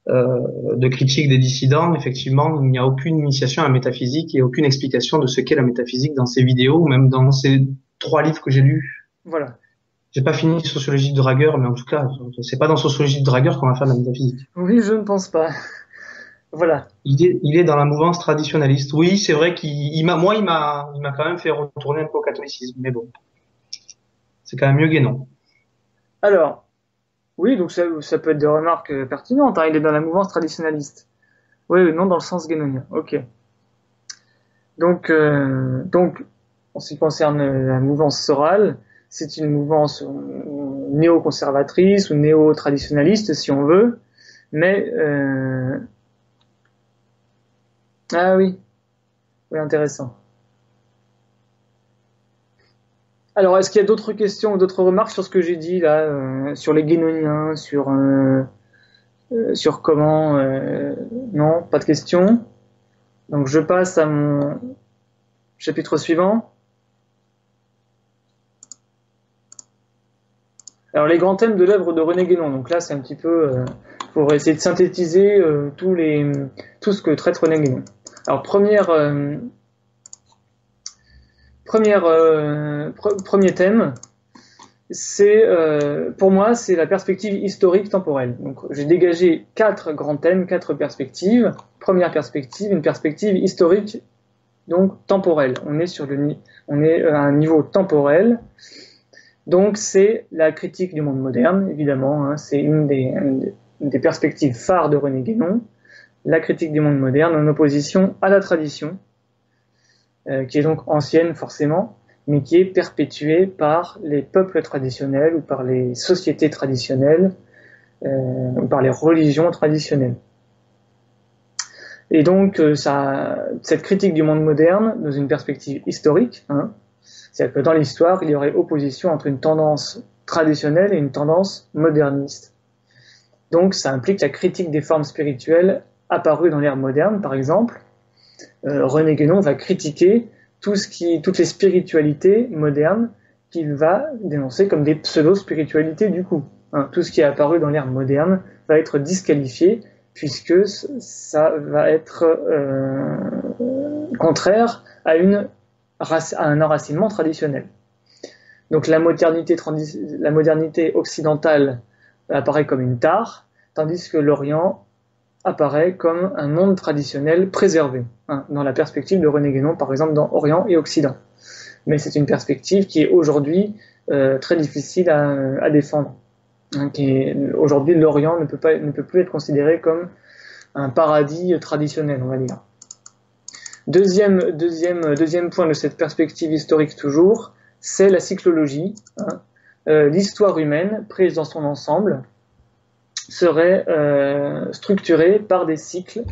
de critique des dissidents, effectivement, il n'y a aucune initiation à la métaphysique et aucune explication de ce qu'est la métaphysique dans ces vidéos ou même dans ces 3 livres que j'ai lus. Voilà. J'ai pas fini Sociologie de Dragueur, mais en tout cas, c'est pas dans Sociologie de Dragueur qu'on va faire de la métaphysique. Oui, je ne pense pas. Voilà. Il est dans la mouvance traditionnaliste. Oui, c'est vrai qu'il m'a quand même fait retourner un peu au catholicisme, mais bon, c'est quand même mieux Guénon. Alors, oui, donc ça peut être des remarques pertinentes, hein. Il est dans la mouvance traditionnaliste. Oui, non, dans le sens guénonien. Ok. Donc, en ce qui concerne la mouvance sorale, c'est une mouvance néo-conservatrice ou néo-traditionnaliste, si on veut, mais ah oui, oui, intéressant. Alors, est-ce qu'il y a d'autres questions ou d'autres remarques sur ce que j'ai dit là, sur les guénoniens, sur comment non, pas de questions. Donc, je passe à mon chapitre suivant. Alors, les grands thèmes de l'œuvre de René Guénon. Donc là, c'est un petit peu pour essayer de synthétiser tout ce que traite René Guénon. Alors, premier thème, c'est pour moi, c'est la perspective historique temporelle. Donc, j'ai dégagé 4 grands thèmes, 4 perspectives. Première perspective, une perspective historique, donc temporelle. On est à un niveau temporel. Donc, c'est la critique du monde moderne, évidemment. Hein, c'est une des perspectives phares de René Guénon. La critique du monde moderne en opposition à la tradition, qui est donc ancienne forcément, mais qui est perpétuée par les peuples traditionnels ou par les sociétés traditionnelles ou par les religions traditionnelles. Et donc, cette critique du monde moderne, dans une perspective historique, hein, c'est-à-dire que dans l'histoire, il y aurait opposition entre une tendance traditionnelle et une tendance moderniste. Donc, ça implique la critique des formes spirituelles apparues dans l'ère moderne, par exemple. René Guénon va critiquer toutes les spiritualités modernes qu'il va dénoncer comme des pseudo-spiritualités du coup. Hein, tout ce qui est apparu dans l'ère moderne va être disqualifié puisque ça va être contraire à un enracinement traditionnel. Donc la modernité occidentale apparaît comme une tare, tandis que l'Orient apparaît comme un monde traditionnel préservé, hein, dans la perspective de René Guénon, par exemple dans Orient et Occident. Mais c'est une perspective qui est aujourd'hui très difficile à défendre. Hein, aujourd'hui, l'Orient ne peut plus être considéré comme un paradis traditionnel, on va dire. Deuxième point de cette perspective historique toujours, c'est la cyclologie. Hein. L'histoire humaine, prise dans son ensemble, serait structurée par des cycles,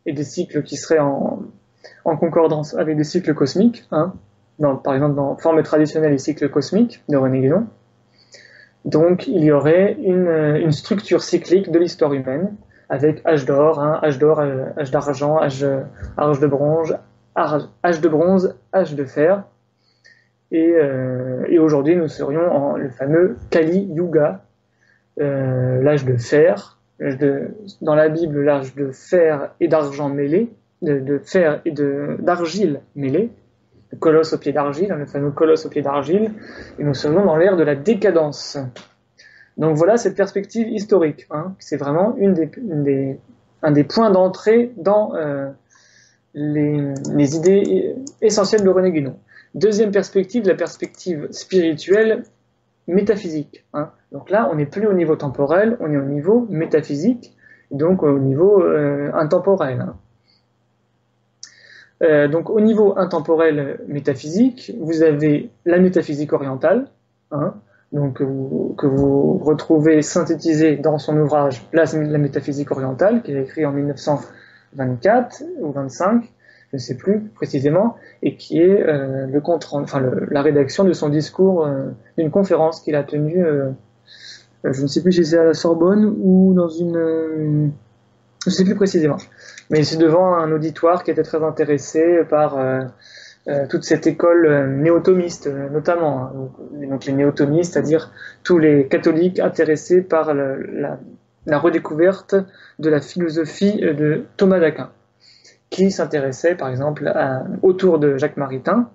et des cycles qui seraient en concordance avec des cycles cosmiques, hein, par exemple dans Forme traditionnelle et cycles cosmiques de René Guénon. Donc il y aurait une structure cyclique de l'histoire humaine, avec âge d'or, hein, âge d'argent, âge de bronze, âge de fer. Et aujourd'hui, nous serions en le fameux Kali Yuga, l'âge de fer. Dans la Bible, l'âge de fer et d'argent mêlé, de fer et d'argile mêlé, le colosse au pied d'argile, hein, le fameux colosse au pied d'argile, et nous serions dans l'ère de la décadence. Donc voilà cette perspective historique. Hein. C'est vraiment un des points d'entrée dans les idées essentielles de René Guénon. Deuxième perspective, la perspective spirituelle métaphysique. Hein. Donc là, on n'est plus au niveau temporel, on est au niveau métaphysique, donc au niveau intemporel. Hein. Donc au niveau intemporel métaphysique, vous avez la métaphysique orientale, hein, donc, que vous retrouvez synthétisée dans son ouvrage La métaphysique orientale, qu'il a écrit en 1924 ou 25, je ne sais plus précisément, et qui est la rédaction de son discours d'une conférence qu'il a tenue, je ne sais plus si c'est à la Sorbonne ou dans je ne sais plus précisément, mais c'est devant un auditoire qui était très intéressé par toute cette école néothomiste notamment. Hein. Donc les néothomistes, c'est-à-dire tous les catholiques intéressés par la redécouverte de la philosophie de Thomas d'Aquin, qui s'intéressait par exemple autour de Jacques Maritain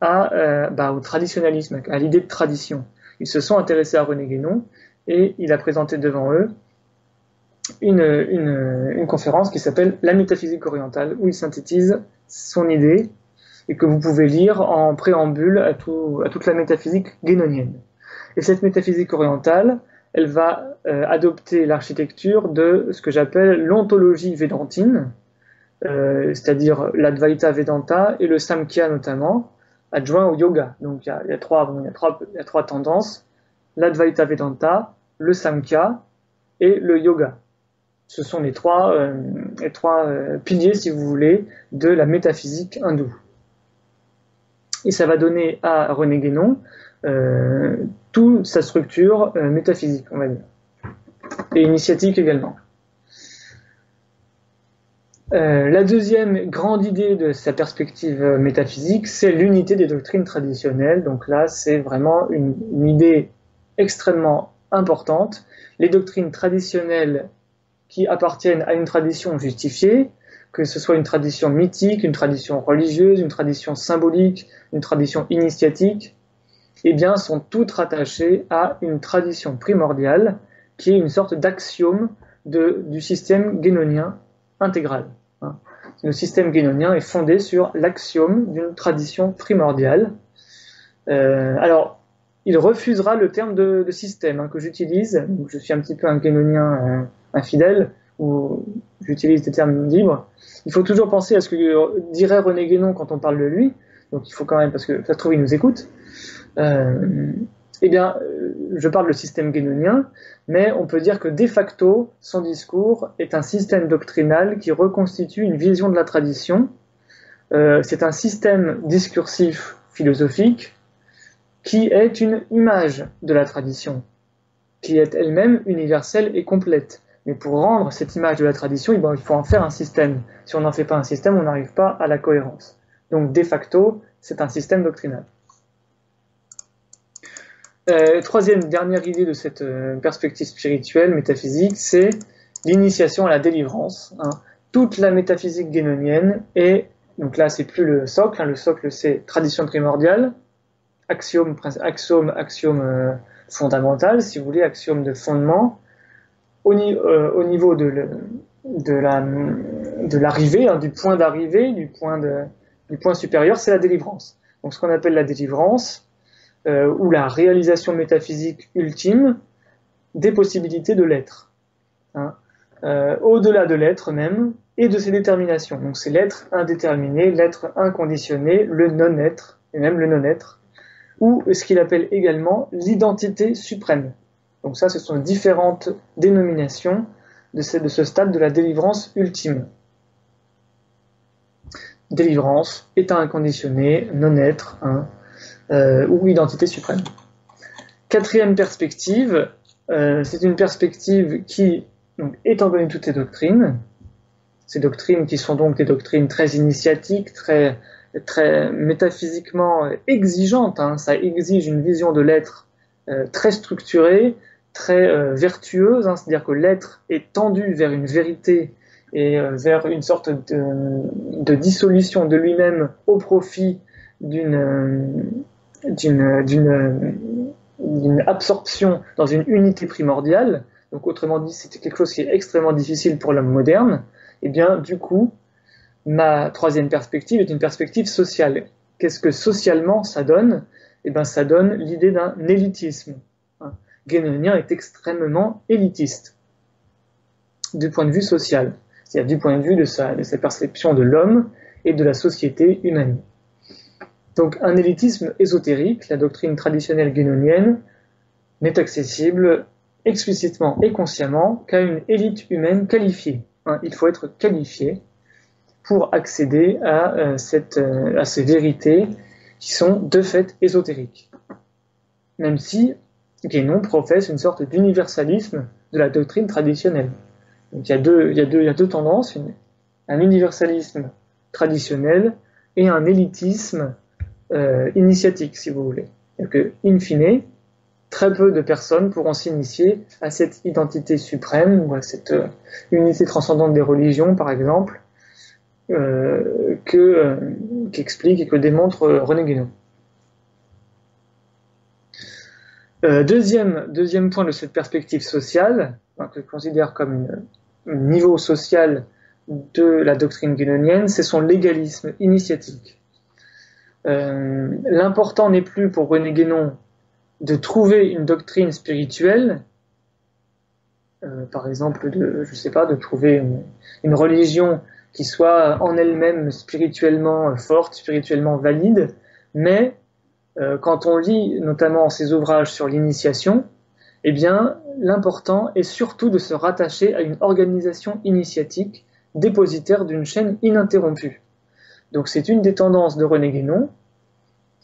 au traditionnalisme, à l'idée de tradition. Ils se sont intéressés à René Guénon et il a présenté devant eux une conférence qui s'appelle La métaphysique orientale, où il synthétise son idée et que vous pouvez lire en préambule à toute la métaphysique guénonienne. Et cette métaphysique orientale, elle va adopter l'architecture de ce que j'appelle l'ontologie védantine, c'est-à-dire l'Advaita Vedanta et le Samkhya notamment, adjoint au yoga. Donc il y a trois tendances, l'Advaita Vedanta, le Samkhya et le yoga. Ce sont les trois piliers, si vous voulez, de la métaphysique hindoue. Et ça va donner à René Guénon toute sa structure métaphysique, on va dire, et initiatique également. La deuxième grande idée de sa perspective métaphysique, c'est l'unité des doctrines traditionnelles. Donc là, c'est vraiment une idée extrêmement importante. Les doctrines traditionnelles qui appartiennent à une tradition justifiée, que ce soit une tradition mythique, une tradition religieuse, une tradition symbolique, une tradition initiatique, eh bien, sont toutes rattachées à une tradition primordiale qui est une sorte d'axiome du système guénonien intégral. Le système guénonien est fondé sur l'axiome d'une tradition primordiale. Alors, il refusera le terme de système que j'utilise. Je suis un petit peu un guénonien infidèle, où j'utilise des termes libres. Il faut toujours penser à ce que dirait René Guénon quand on parle de lui. Donc il faut quand même, parce que ça se trouve, il nous écoute. Je parle de système guénonien, mais on peut dire que de facto, son discours est un système doctrinal qui reconstitue une vision de la tradition. C'est un système discursif philosophique qui est une image de la tradition, qui est elle-même universelle et complète. Mais pour rendre cette image de la tradition, il faut en faire un système. Si on n'en fait pas un système, on n'arrive pas à la cohérence. Donc, de facto, c'est un système doctrinal. Troisième, dernière idée de cette perspective spirituelle, métaphysique, c'est l'initiation à la délivrance. Toute la métaphysique guénonienne est, donc là, c'est plus le socle. Le socle, c'est tradition primordiale, axiome fondamental, si vous voulez, axiome de fondement. Au niveau de l'arrivée, du point d'arrivée, du point supérieur, c'est la délivrance. Donc ce qu'on appelle la délivrance, ou la réalisation métaphysique ultime des possibilités de l'être. Au-delà de l'être même, et de ses déterminations. Donc c'est l'être indéterminé, l'être inconditionné, le non-être, et même le non-être, ou ce qu'il appelle également l'identité suprême. Donc ça, ce sont différentes dénominations de ce stade de la délivrance ultime. Délivrance, état inconditionné, non-être, ou identité suprême. Quatrième perspective, c'est une perspective qui, donc, étant donné toutes ces doctrines qui sont donc des doctrines très initiatiques, très métaphysiquement exigeantes, ça exige une vision de l'être très structurée, très vertueuse, c'est-à-dire que l'être est tendu vers une vérité et vers une sorte de dissolution de lui-même au profit d'une absorption dans une unité primordiale. Donc autrement dit, c'est quelque chose qui est extrêmement difficile pour l'homme moderne. Et bien du coup, ma troisième perspective est une perspective sociale. Qu'est-ce que socialement ça donne ? Eh bien ça donne l'idée d'un élitisme. Guénonien est extrêmement élitiste du point de vue social, c'est-à-dire du point de vue de sa perception de l'homme et de la société humaine. Donc un élitisme ésotérique, la doctrine traditionnelle guénonienne, n'est accessible explicitement et consciemment qu'à une élite humaine qualifiée. Il faut être qualifié pour accéder à ces vérités qui sont de fait ésotériques. Même si Guénon professe une sorte d'universalisme de la doctrine traditionnelle. Donc il y a deux tendances, un universalisme traditionnel et un élitisme initiatique, si vous voulez. Donc, in fine, très peu de personnes pourront s'initier à cette identité suprême, ou à cette unité transcendante des religions, par exemple, qu'explique et que démontre René Guénon. Deuxième point de cette perspective sociale, que je considère comme un niveau social de la doctrine guénonienne, c'est son légalisme initiatique. L'important n'est plus pour René Guénon de trouver une doctrine spirituelle, par exemple, de trouver une religion qui soit en elle-même spirituellement forte, spirituellement valide, mais quand on lit notamment ses ouvrages sur l'initiation, eh bien, l'important est surtout de se rattacher à une organisation initiatique dépositaire d'une chaîne ininterrompue. Donc c'est une des tendances de René Guénon,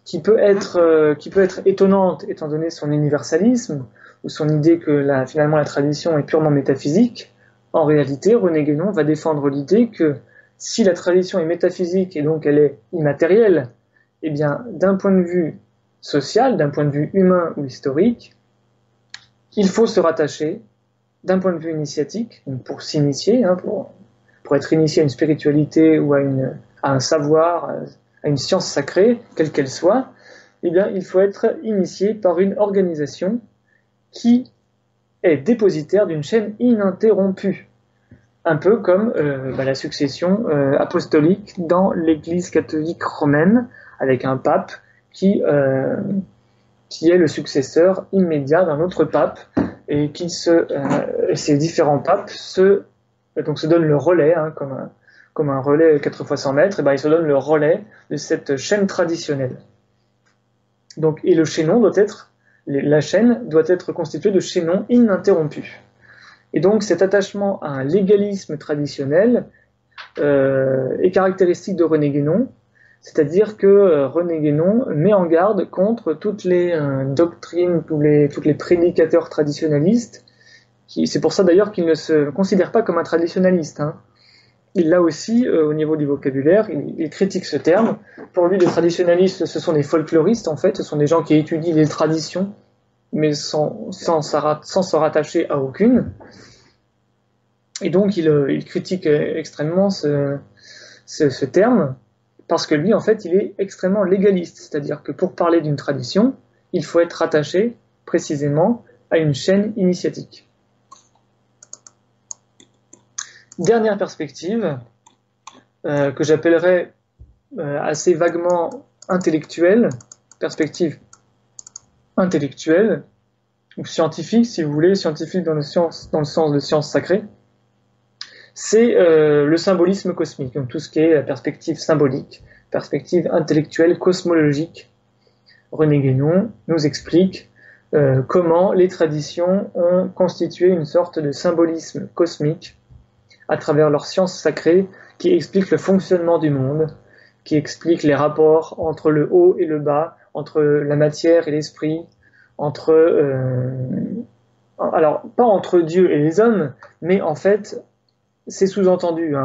qui peut être étonnante étant donné son universalisme, ou son idée que finalement la tradition est purement métaphysique. En réalité, René Guénon va défendre l'idée que si la tradition est métaphysique et donc elle est immatérielle, eh bien, d'un point de vue social, d'un point de vue humain ou historique, il faut se rattacher, d'un point de vue initiatique, donc pour s'initier, pour être initié à une spiritualité ou à un savoir, à une science sacrée, quelle qu'elle soit, eh bien, il faut être initié par une organisation qui est dépositaire d'une chaîne ininterrompue. Un peu comme la succession apostolique dans l'Église catholique romaine, avec un pape qui est le successeur immédiat d'un autre pape, et ces différents papes se donnent le relais, comme un relais 4 fois 100 mètres, et ils se donnent le relais de cette chaîne traditionnelle. Donc, et la chaîne doit être constituée de chaînons ininterrompus. Et donc cet attachement à un légalisme traditionnel est caractéristique de René Guénon, c'est-à-dire que René Guénon met en garde contre toutes les doctrines, tous les prédicateurs traditionnalistes. C'est pour ça d'ailleurs qu'il ne se considère pas comme un traditionnaliste. Il l'a aussi, au niveau du vocabulaire, il critique ce terme. Pour lui, les traditionnalistes, ce sont des folkloristes, en fait. Ce sont des gens qui étudient les traditions, mais sans se rattacher à aucune. Et donc, il critique extrêmement ce terme, parce que lui, en fait, il est extrêmement légaliste. C'est-à-dire que pour parler d'une tradition, il faut être rattaché, précisément, à une chaîne initiatique. Dernière perspective, que j'appellerais assez vaguement intellectuelle, perspective intellectuelle, ou scientifique, si vous voulez, scientifique dans le sens de science sacrée, c'est le symbolisme cosmique, donc tout ce qui est la perspective symbolique, perspective intellectuelle, cosmologique. René Guénon nous explique comment les traditions ont constitué une sorte de symbolisme cosmique à travers leur science sacrée qui explique le fonctionnement du monde, qui explique les rapports entre le haut et le bas, entre la matière et l'esprit, alors pas entre Dieu et les hommes, mais en fait, c'est sous-entendu.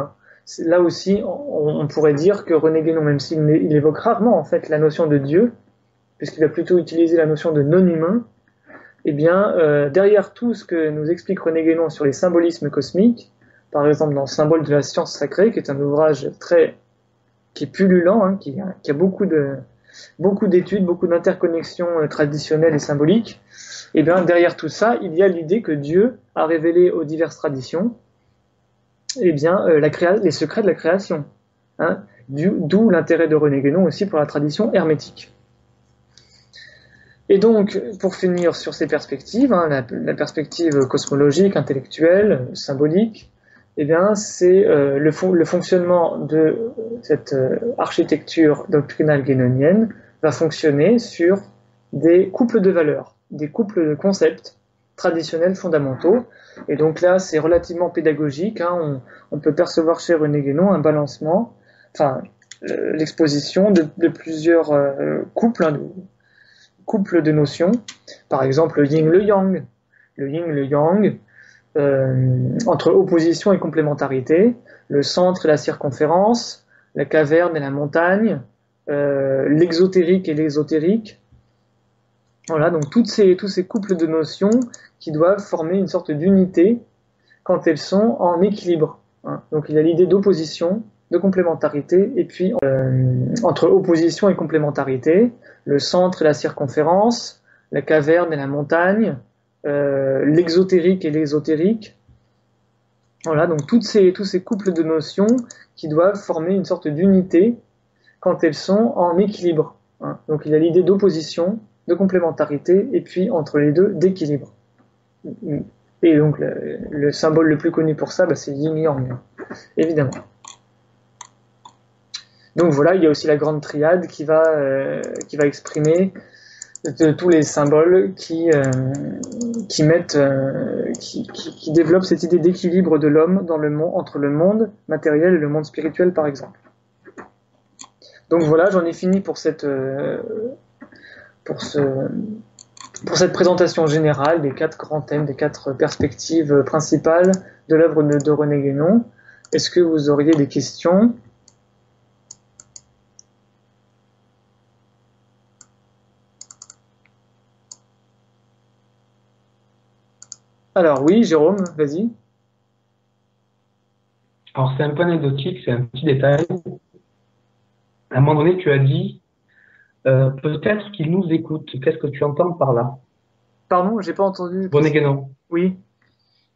Là aussi, on pourrait dire que René Guénon, même s'il évoque rarement en fait la notion de Dieu, puisqu'il va plutôt utiliser la notion de non-humain, eh bien, derrière tout ce que nous explique René Guénon sur les symbolismes cosmiques, par exemple dans Symbole de la science sacrée, qui est un ouvrage qui est pullulant, qui a beaucoup d'études, beaucoup d'interconnexions traditionnelles et symboliques, et bien derrière tout ça, il y a l'idée que Dieu a révélé aux diverses traditions, eh bien, les secrets de la création. D'où l'intérêt de René Guénon aussi pour la tradition hermétique. Et donc, pour finir sur ces perspectives, la perspective cosmologique, intellectuelle, symbolique, eh bien, c'est le fonctionnement de cette architecture doctrinale guénonienne va fonctionner sur des couples de valeurs, des couples de concepts traditionnels fondamentaux. Et donc là, c'est relativement pédagogique. On peut percevoir chez René Guénon un balancement, l'exposition de plusieurs couples de notions. Par exemple, le yin, le yang. Le yin, le yang, entre opposition et complémentarité, le centre et la circonférence, la caverne et la montagne, l'exotérique et l'ésotérique. Voilà, donc tous ces couples de notions qui doivent former une sorte d'unité quand elles sont en équilibre. Hein. Donc il y a l'idée d'opposition, de complémentarité, et puis entre opposition et complémentarité, le centre et la circonférence, la caverne et la montagne, l'exotérique et l'ésotérique. Voilà, donc tous ces couples de notions qui doivent former une sorte d'unité quand elles sont en équilibre. Hein. Donc il y a l'idée d'opposition, de complémentarité, et puis entre les deux, d'équilibre. Et donc le symbole le plus connu pour ça, c'est yin-yang, évidemment. Donc voilà, il y a aussi la grande triade qui va exprimer tous les symboles qui développent cette idée d'équilibre de l'homme dans le monde, entre le monde matériel et le monde spirituel, par exemple. Donc voilà, j'en ai fini pour cette présentation générale des 4 grands thèmes, des 4 perspectives principales de l'œuvre de René Guénon. Est-ce que vous auriez des questions ? Alors oui, Jérôme, vas-y. Alors c'est un peu anecdotique, c'est un petit détail. À un moment donné, tu as dit peut-être qu'il nous écoute. Qu'est-ce que tu entends par là? Pardon, j'ai pas entendu. René Guénon. Oui.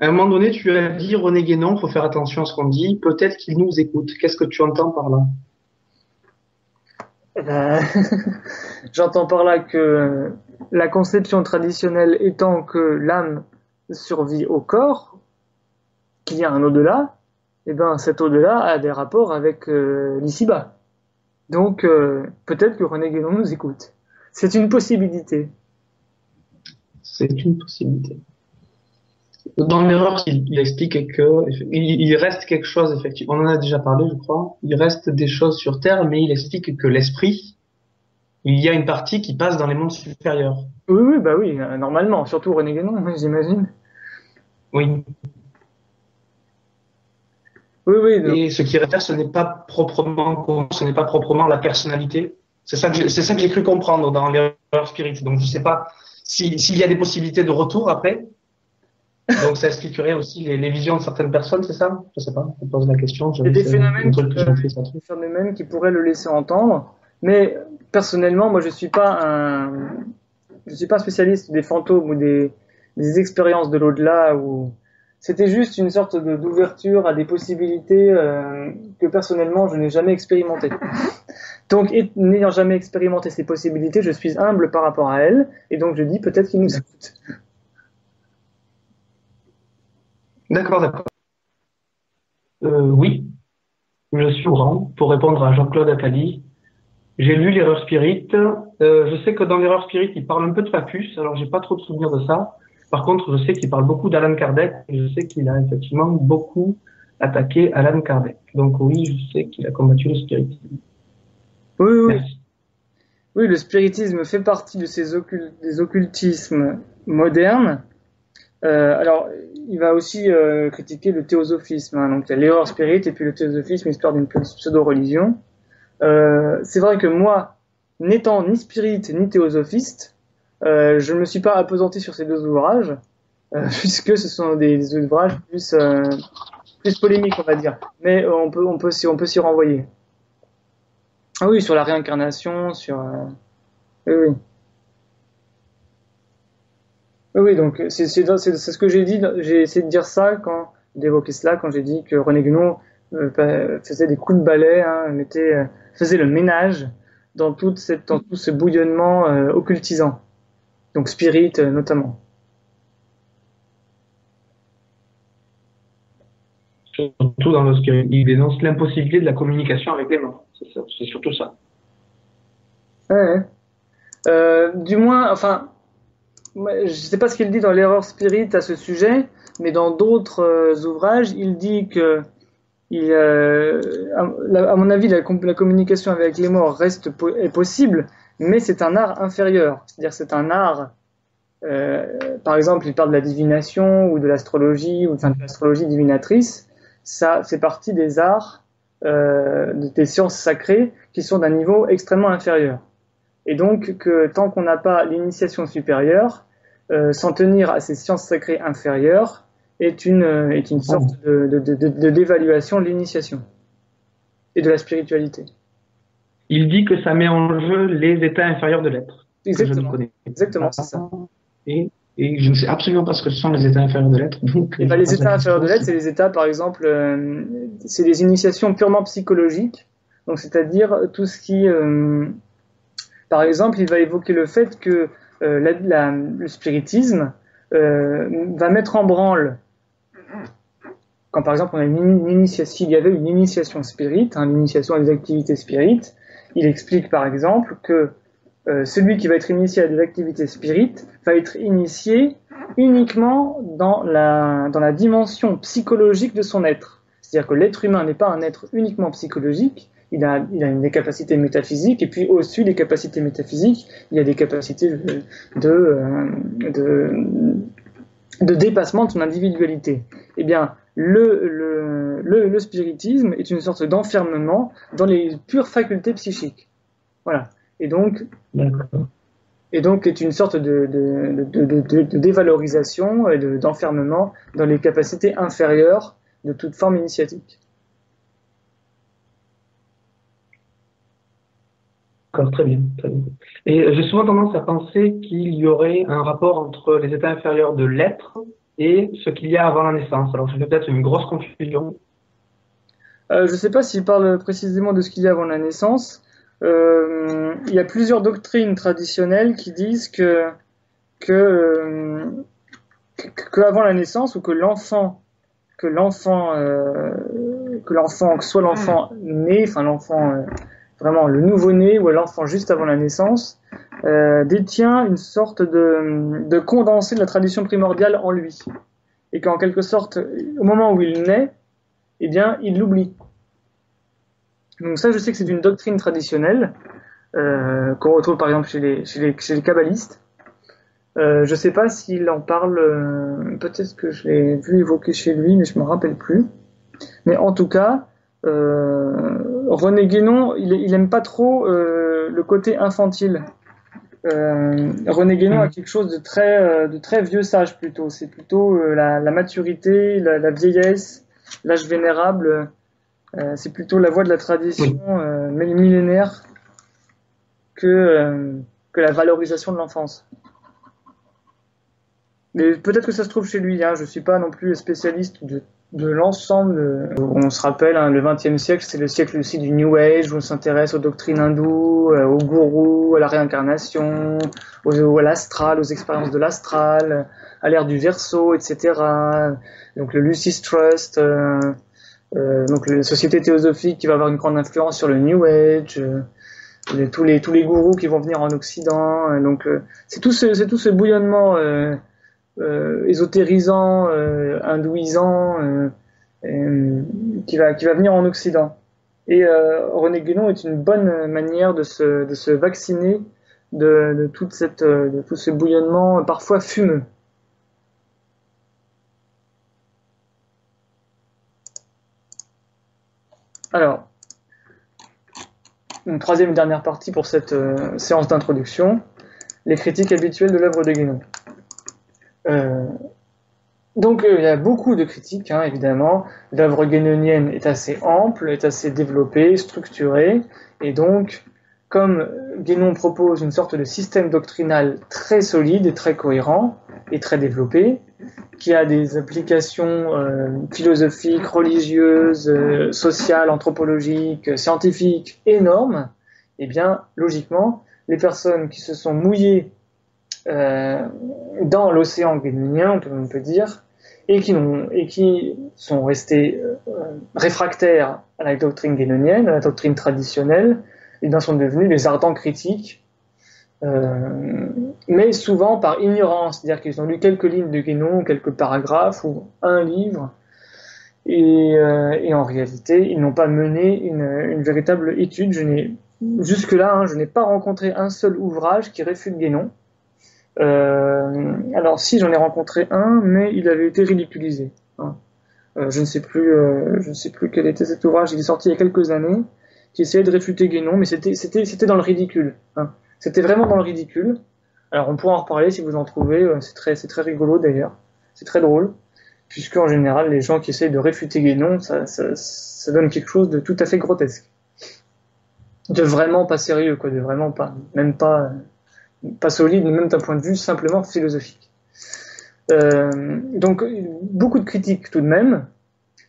À un moment donné, tu as dit René Guénon, faut faire attention à ce qu'on dit. Peut-être qu'il nous écoute. Qu'est-ce que tu entends par là? Eh ben, j'entends par là que la conception traditionnelle étant que l'âme survit au corps, qu'il y a un au-delà, et ben cet au-delà a des rapports avec l'ici-bas. Donc peut-être que René Guénon nous écoute. C'est une possibilité. C'est une possibilité. Dans l'erreur, il explique que il reste quelque chose, effectivement. On en a déjà parlé, je crois. Il reste des choses sur Terre, mais il explique que l'esprit, il y a une partie qui passe dans les mondes supérieurs. Oui, bah oui, normalement, surtout René Guénon, j'imagine. Oui. Oui. Donc... Et ce qui reste, ce n'est pas proprement la personnalité. C'est ça que j'ai cru comprendre dans l'erreur spirit. Donc je sais pas s'il y a des possibilités de retour après. Donc ça expliquerait aussi les visions de certaines personnes, c'est ça? Je sais pas. On pose la question. Il y a des phénomènes qui pourraient le laisser entendre, mais personnellement, moi je suis pas un spécialiste des fantômes ou des expériences de l'au-delà. Ou c'était juste une sorte d'ouverture à des possibilités que personnellement je n'ai jamais expérimentées. Donc, n'ayant jamais expérimenté ces possibilités, je suis humble par rapport à elles, et donc je dis peut-être qu'ils nous écoutent. D'accord. Oui, je suis au courant. Pour répondre à Jean-Claude Attali, j'ai lu l'erreur spirit. Je sais que dans l'erreur spirit, il parle un peu de Papus, alors j'ai pas trop de souvenirs de ça. Par contre, je sais qu'il parle beaucoup d'Alan Kardec, et je sais qu'il a effectivement beaucoup attaqué Alan Kardec. Donc oui, je sais qu'il a combattu le spiritisme. Oui. Merci. Oui, le spiritisme fait partie de des occultismes modernes. Alors, il va aussi critiquer le théosophisme. Hein. Donc, il y a l'erreur spirit et puis le théosophisme, histoire d'une pseudo-religion. C'est vrai que moi, n'étant ni spirit ni théosophiste, je ne me suis pas appesanti sur ces 2 ouvrages, puisque ce sont des ouvrages plus polémiques, on va dire. Mais on peut s'y renvoyer. Ah oui, sur la réincarnation, sur... Oui. Oui, donc c'est ce que j'ai dit. J'ai essayé de dire ça d'évoquer cela quand j'ai dit que René Guénon faisait des coups de balai, hein, faisait le ménage dans tout ce bouillonnement occultisant, donc spirit notamment. Surtout dans le spirit, il dénonce l'impossibilité de la communication avec les morts. C'est surtout ça. Ouais. Du moins, enfin, je sais pas ce qu'il dit dans l'erreur spirit à ce sujet, mais dans d'autres ouvrages, il dit que à mon avis, la communication avec les morts est possible, mais c'est un art inférieur. C'est-à-dire c'est un art, par exemple, il parle de la divination ou de l'astrologie, ou enfin de l'astrologie divinatrice. Ça fait partie des arts des sciences sacrées qui sont d'un niveau extrêmement inférieur. Et donc, que tant qu'on n'a pas l'initiation supérieure, s'en tenir à ces sciences sacrées inférieures est une sorte d'évaluation de l'initiation et de la spiritualité. Il dit que ça met en jeu les états inférieurs de l'être, que je ne Exactement, connais exactement, pas. c'est ça. Et, et je ne sais absolument pas ce que sont les états inférieurs de l'être. Donc, Et ben, les états inférieurs de l'être, c'est les états, par exemple, c'est des initiations purement psychologiques. Donc, c'est-à-dire tout ce qui, par exemple, il va évoquer le fait que le spiritisme va mettre en branle, quand par exemple on a une initiation, s'il y avait une initiation spirit, hein, l'initiation à des activités spirites, il explique par exemple que celui qui va être initié à des activités spirites va être initié uniquement dans la dimension psychologique de son être. C'est-à-dire que l'être humain n'est pas un être uniquement psychologique, il a des capacités métaphysiques, et puis au-dessus des capacités métaphysiques, il y a des capacités de dépassement de son individualité. Eh bien, le spiritisme est une sorte d'enfermement dans les pures facultés psychiques. Voilà. Et donc est une sorte de dévalorisation et d'enfermement dans les capacités inférieures de toute forme initiatique. D'accord, très bien, très bien. Et j'ai souvent tendance à penser qu'il y aurait un rapport entre les états inférieurs de l'être et ce qu'il y a avant la naissance. Alors, je fais peut-être une grosse confusion. Je ne sais pas s'il parle précisément de ce qu'il y a avant la naissance. Il y a plusieurs doctrines traditionnelles qui disent qu'avant la naissance, ou que soit l'enfant né, enfin l'enfant vraiment le nouveau-né ou l'enfant juste avant la naissance, détient une sorte de condensé de la tradition primordiale en lui. Et qu'en quelque sorte, au moment où il naît, eh bien, il l'oublie. Donc ça, je sais que c'est une doctrine traditionnelle qu'on retrouve par exemple chez les kabbalistes. Je sais pas s'il en parle, peut-être que je l'ai vu évoquer chez lui, mais je me rappelle plus. Mais en tout cas, René Guénon, il aime pas trop le côté infantile. René Guénon a quelque chose de très vieux sage plutôt. C'est plutôt la maturité, la vieillesse, l'âge vénérable. C'est plutôt la voie de la tradition millénaire que la valorisation de l'enfance. Mais peut-être que ça se trouve chez lui, hein. Je suis pas non plus spécialiste de l'ensemble. On se rappelle, hein, le XXe siècle, c'est le siècle aussi du New Age, où on s'intéresse aux doctrines hindoues, aux gourous, à la réincarnation, à l'astral, aux expériences de l'astral, à l'ère du Verseau, etc. Donc le Lucis Trust, donc la société théosophique qui va avoir une grande influence sur le New Age, tous les gourous qui vont venir en Occident. Donc c'est tout ce bouillonnement ésotérisant, hindouisant, qui va venir en Occident. Et René Guénon est une bonne manière de se vacciner de tout ce bouillonnement parfois fumeux. Alors, une troisième et dernière partie pour cette séance d'introduction, les critiques habituelles de l'œuvre de Guénon. Donc il y a beaucoup de critiques, hein, évidemment. L'œuvre guénonienne est assez ample, est assez développée, structurée, et donc, comme Guénon propose une sorte de système doctrinal très solide et très cohérent, et très développé, qui a des applications philosophiques, religieuses, sociales, anthropologiques, scientifiques énormes, eh bien, logiquement, les personnes qui se sont mouillées dans l'océan guénonien, on peut dire, et qui sont restés réfractaires à la doctrine guénonienne, à la doctrine traditionnelle, et bien sont devenus des ardents critiques, mais souvent par ignorance, c'est-à-dire qu'ils ont lu quelques lignes de Guénon, quelques paragraphes ou un livre, et en réalité, ils n'ont pas mené une véritable étude. Jusque-là, je n'ai pas rencontré un seul ouvrage qui réfute Guénon. Alors si, j'en ai rencontré un, mais il avait été ridiculisé. Hein. Je ne sais plus quel était cet ouvrage. Il est sorti il y a quelques années, qui essayait de réfuter Guénon, mais c'était dans le ridicule. Hein. C'était vraiment dans le ridicule. Alors on pourra en reparler si vous en trouvez. C'est très rigolo d'ailleurs. C'est très drôle, puisque en général les gens qui essayent de réfuter Guénon, ça donne quelque chose de tout à fait grotesque, de vraiment pas sérieux, quoi, de vraiment pas, même pas, pas solide, même d'un point de vue simplement philosophique. Donc beaucoup de critiques tout de même,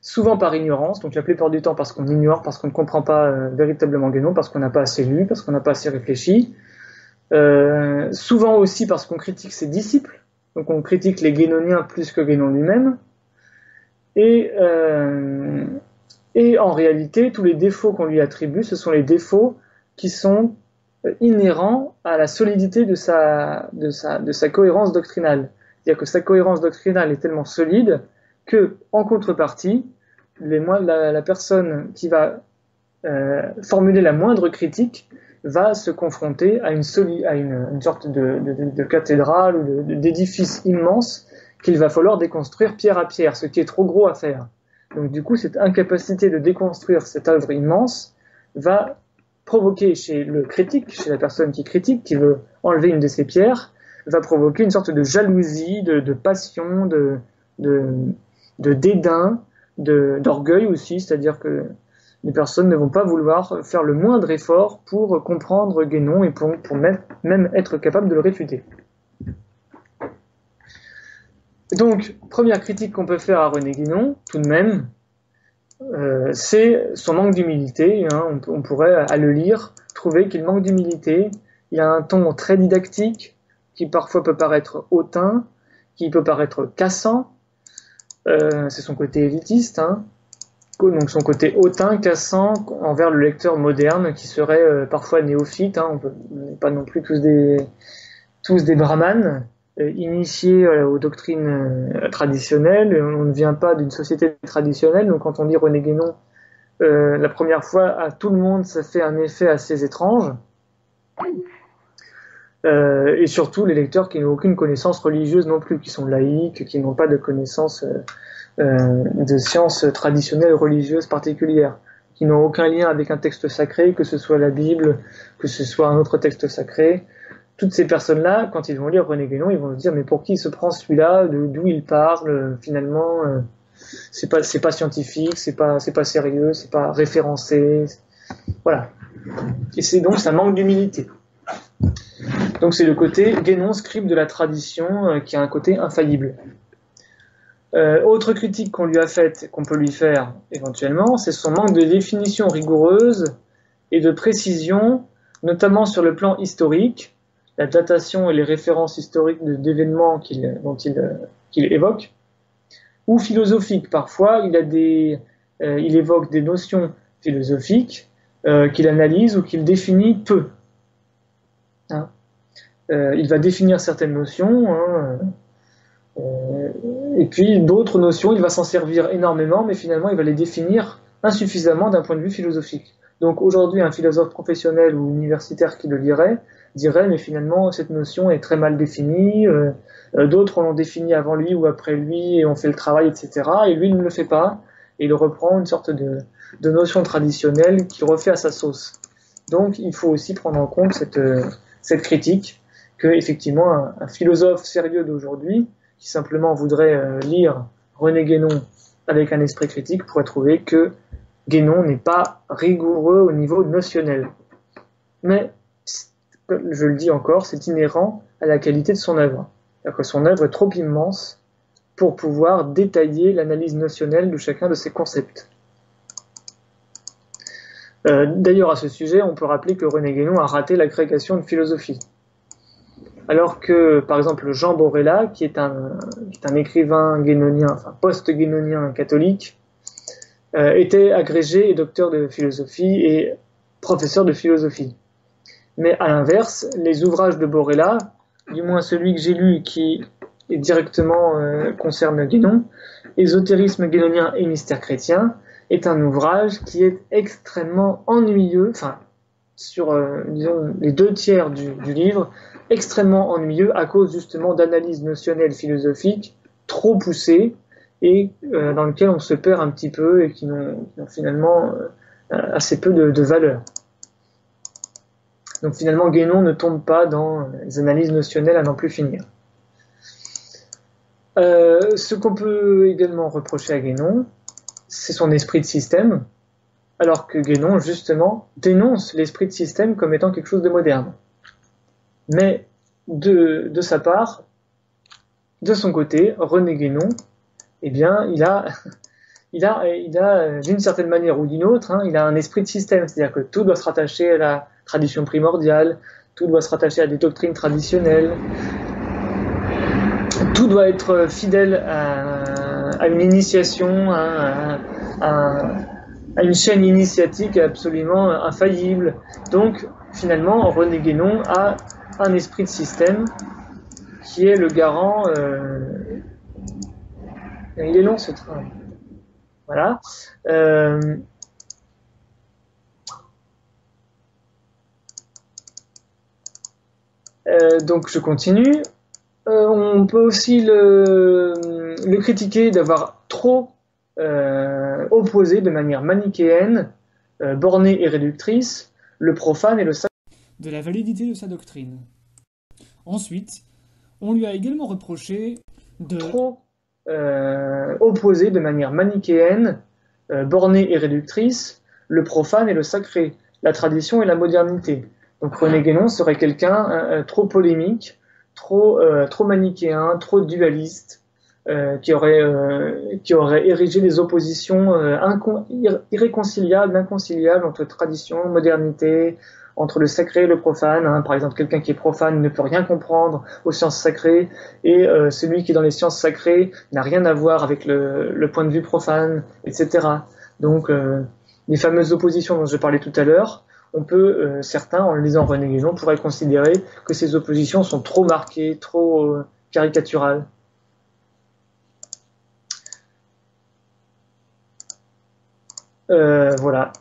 souvent par ignorance, donc la plupart du temps parce qu'on ignore, parce qu'on ne comprend pas véritablement Guénon, parce qu'on n'a pas assez lu, parce qu'on n'a pas assez réfléchi, souvent aussi parce qu'on critique ses disciples, donc on critique les guénoniens plus que Guénon lui-même, et en réalité tous les défauts qu'on lui attribue, ce sont les défauts qui sont inhérents à la solidité de sa cohérence doctrinale. C'est-à-dire que sa cohérence doctrinale est tellement solide que, en contrepartie, la personne qui va formuler la moindre critique va se confronter à une sorte de cathédrale ou d'édifice immense qu'il va falloir déconstruire pierre à pierre, ce qui est trop gros à faire. Donc du coup, cette incapacité de déconstruire cette œuvre immense va provoquer chez le critique, chez la personne qui critique, qui veut enlever une de ces pierres, va provoquer une sorte de jalousie, de passion, de dédain, d'orgueil aussi, c'est-à-dire que les personnes ne vont pas vouloir faire le moindre effort pour comprendre Guénon et pour même être capable de le réfuter. Donc, première critique qu'on peut faire à René Guénon, tout de même, c'est son manque d'humilité. Hein. On pourrait, à le lire, trouver qu'il manque d'humilité. Il a un ton très didactique, qui parfois peut paraître hautain, qui peut paraître cassant. C'est son côté élitiste, hein. Donc son côté hautain, cassant envers le lecteur moderne qui serait parfois néophyte. Hein. On n'est pas non plus tous des brahmanes initiés aux doctrines traditionnelles. On ne vient pas d'une société traditionnelle. Donc quand on lit René Guénon la première fois à tout le monde, ça fait un effet assez étrange. Et surtout les lecteurs qui n'ont aucune connaissance religieuse non plus, qui sont laïcs, qui n'ont pas de connaissance de sciences traditionnelles religieuses particulières, qui n'ont aucun lien avec un texte sacré, que ce soit la Bible, que ce soit un autre texte sacré. Toutes ces personnes-là, quand ils vont lire René Guénon, ils vont se dire mais pour qui il se prend celui-là, d'où il parle, finalement c'est pas scientifique, c'est pas sérieux, c'est pas référencé, voilà. Et c'est donc ça manque d'humilité. Donc c'est le côté Guénon, scribe de la tradition, qui a un côté infaillible. Autre critique qu'on lui a faite, qu'on peut lui faire éventuellement, c'est son manque de définition rigoureuse et de précision, notamment sur le plan historique, la datation et les références historiques d'événements qu'il évoque, ou philosophique. Parfois, il évoque des notions philosophiques qu'il analyse ou qu'il définit peu. Hein. Il va définir certaines notions, hein, et puis d'autres notions, il va s'en servir énormément, mais finalement, il va les définir insuffisamment d'un point de vue philosophique. Donc aujourd'hui, un philosophe professionnel ou universitaire qui le lirait, dirait, mais finalement, cette notion est très mal définie, d'autres l'ont définie avant lui ou après lui, et ont fait le travail, etc. Et lui, il ne le fait pas, et il reprend une sorte de notion traditionnelle qu'il refait à sa sauce. Donc, il faut aussi prendre en compte cette critique, que effectivement, un philosophe sérieux d'aujourd'hui, qui simplement voudrait lire René Guénon avec un esprit critique, pourrait trouver que Guénon n'est pas rigoureux au niveau notionnel. Mais, je le dis encore, c'est inhérent à la qualité de son œuvre. C'est-à-dire que son œuvre est trop immense pour pouvoir détailler l'analyse notionnelle de chacun de ses concepts. D'ailleurs, à ce sujet, on peut rappeler que René Guénon a raté l'agrégation de philosophie. Alors que, par exemple, Jean Borella, qui est un écrivain guénonien, enfin post-guénonien catholique, était agrégé et docteur de philosophie et professeur de philosophie. Mais à l'inverse, les ouvrages de Borella, du moins celui que j'ai lu qui est directement concerne Guénon, Ésotérisme guénonien et mystère chrétien, est un ouvrage qui est extrêmement ennuyeux, enfin, sur disons, les 2/3 du livre, extrêmement ennuyeux à cause justement d'analyses notionnelles philosophiques trop poussées et dans lesquels on se perd un petit peu et qui n'ont finalement assez peu de valeur. Donc finalement, Guénon ne tombe pas dans les analyses notionnelles à n'en plus finir. Ce qu'on peut également reprocher à Guénon, c'est son esprit de système, alors que Guénon, justement, dénonce l'esprit de système comme étant quelque chose de moderne. Mais de sa part, de son côté, René Guénon, eh bien, il a d'une certaine manière ou d'une autre, hein, il a un esprit de système, c'est-à-dire que tout doit se rattacher à la tradition primordiale, tout doit se rattacher à des doctrines traditionnelles, tout doit être fidèle à une initiation, à une chaîne initiatique absolument infaillible. Donc, finalement, René Guénon a un esprit de système qui est le garant. Il est long ce train. Voilà. Donc je continue. On peut aussi le critiquer d'avoir trop opposé de manière manichéenne, bornée et réductrice, le profane et le sacré. De la validité de sa doctrine. Ensuite, on lui a également reproché de trop opposé de manière manichéenne, bornée et réductrice, le profane et le sacré, la tradition et la modernité. Donc René Guénon serait quelqu'un trop polémique, trop manichéen, trop dualiste, qui aurait érigé des oppositions irréconciliables, inconciliables entre tradition, modernité, entre le sacré et le profane. Hein. Par exemple, quelqu'un qui est profane ne peut rien comprendre aux sciences sacrées, et celui qui est dans les sciences sacrées n'a rien à voir avec le point de vue profane, etc. Donc, les fameuses oppositions dont je parlais tout à l'heure, on peut, certains, en lisant René Guénon, pourraient considérer que ces oppositions sont trop marquées, trop caricaturales. Voilà.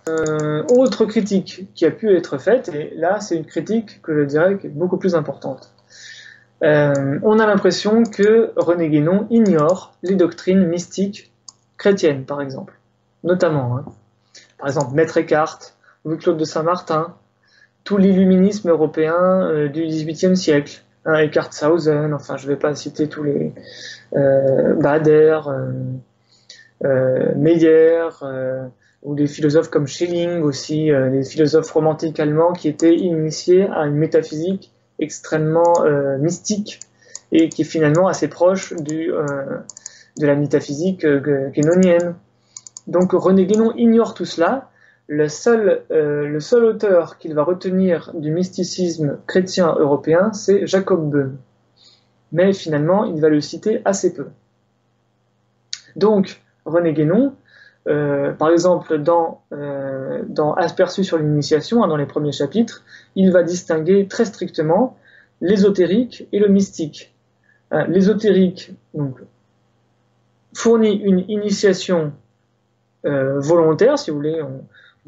Autre critique qui a pu être faite, et là c'est une critique que je dirais qui est beaucoup plus importante. On a l'impression que René Guénon ignore les doctrines mystiques chrétiennes, par exemple. Notamment, hein. Par exemple, Maître Eckhart, Louis-Claude de Saint-Martin, tout l'illuminisme européen du XVIIIe siècle, hein, Eckhart-Sausen, enfin je ne vais pas citer tous les Bader, Meyer, ou des philosophes comme Schelling aussi, des philosophes romantiques allemands qui étaient initiés à une métaphysique extrêmement mystique et qui est finalement assez proche de la métaphysique guénonienne. Donc René Guénon ignore tout cela. Le seul auteur qu'il va retenir du mysticisme chrétien européen, c'est Jacob Böhm. Mais finalement, il va le citer assez peu. Donc, René Guénon, par exemple, dans Aperçu sur l'initiation, hein, dans les premiers chapitres, il va distinguer très strictement l'ésotérique et le mystique. L'ésotérique donc, fournit une initiation volontaire, si vous voulez,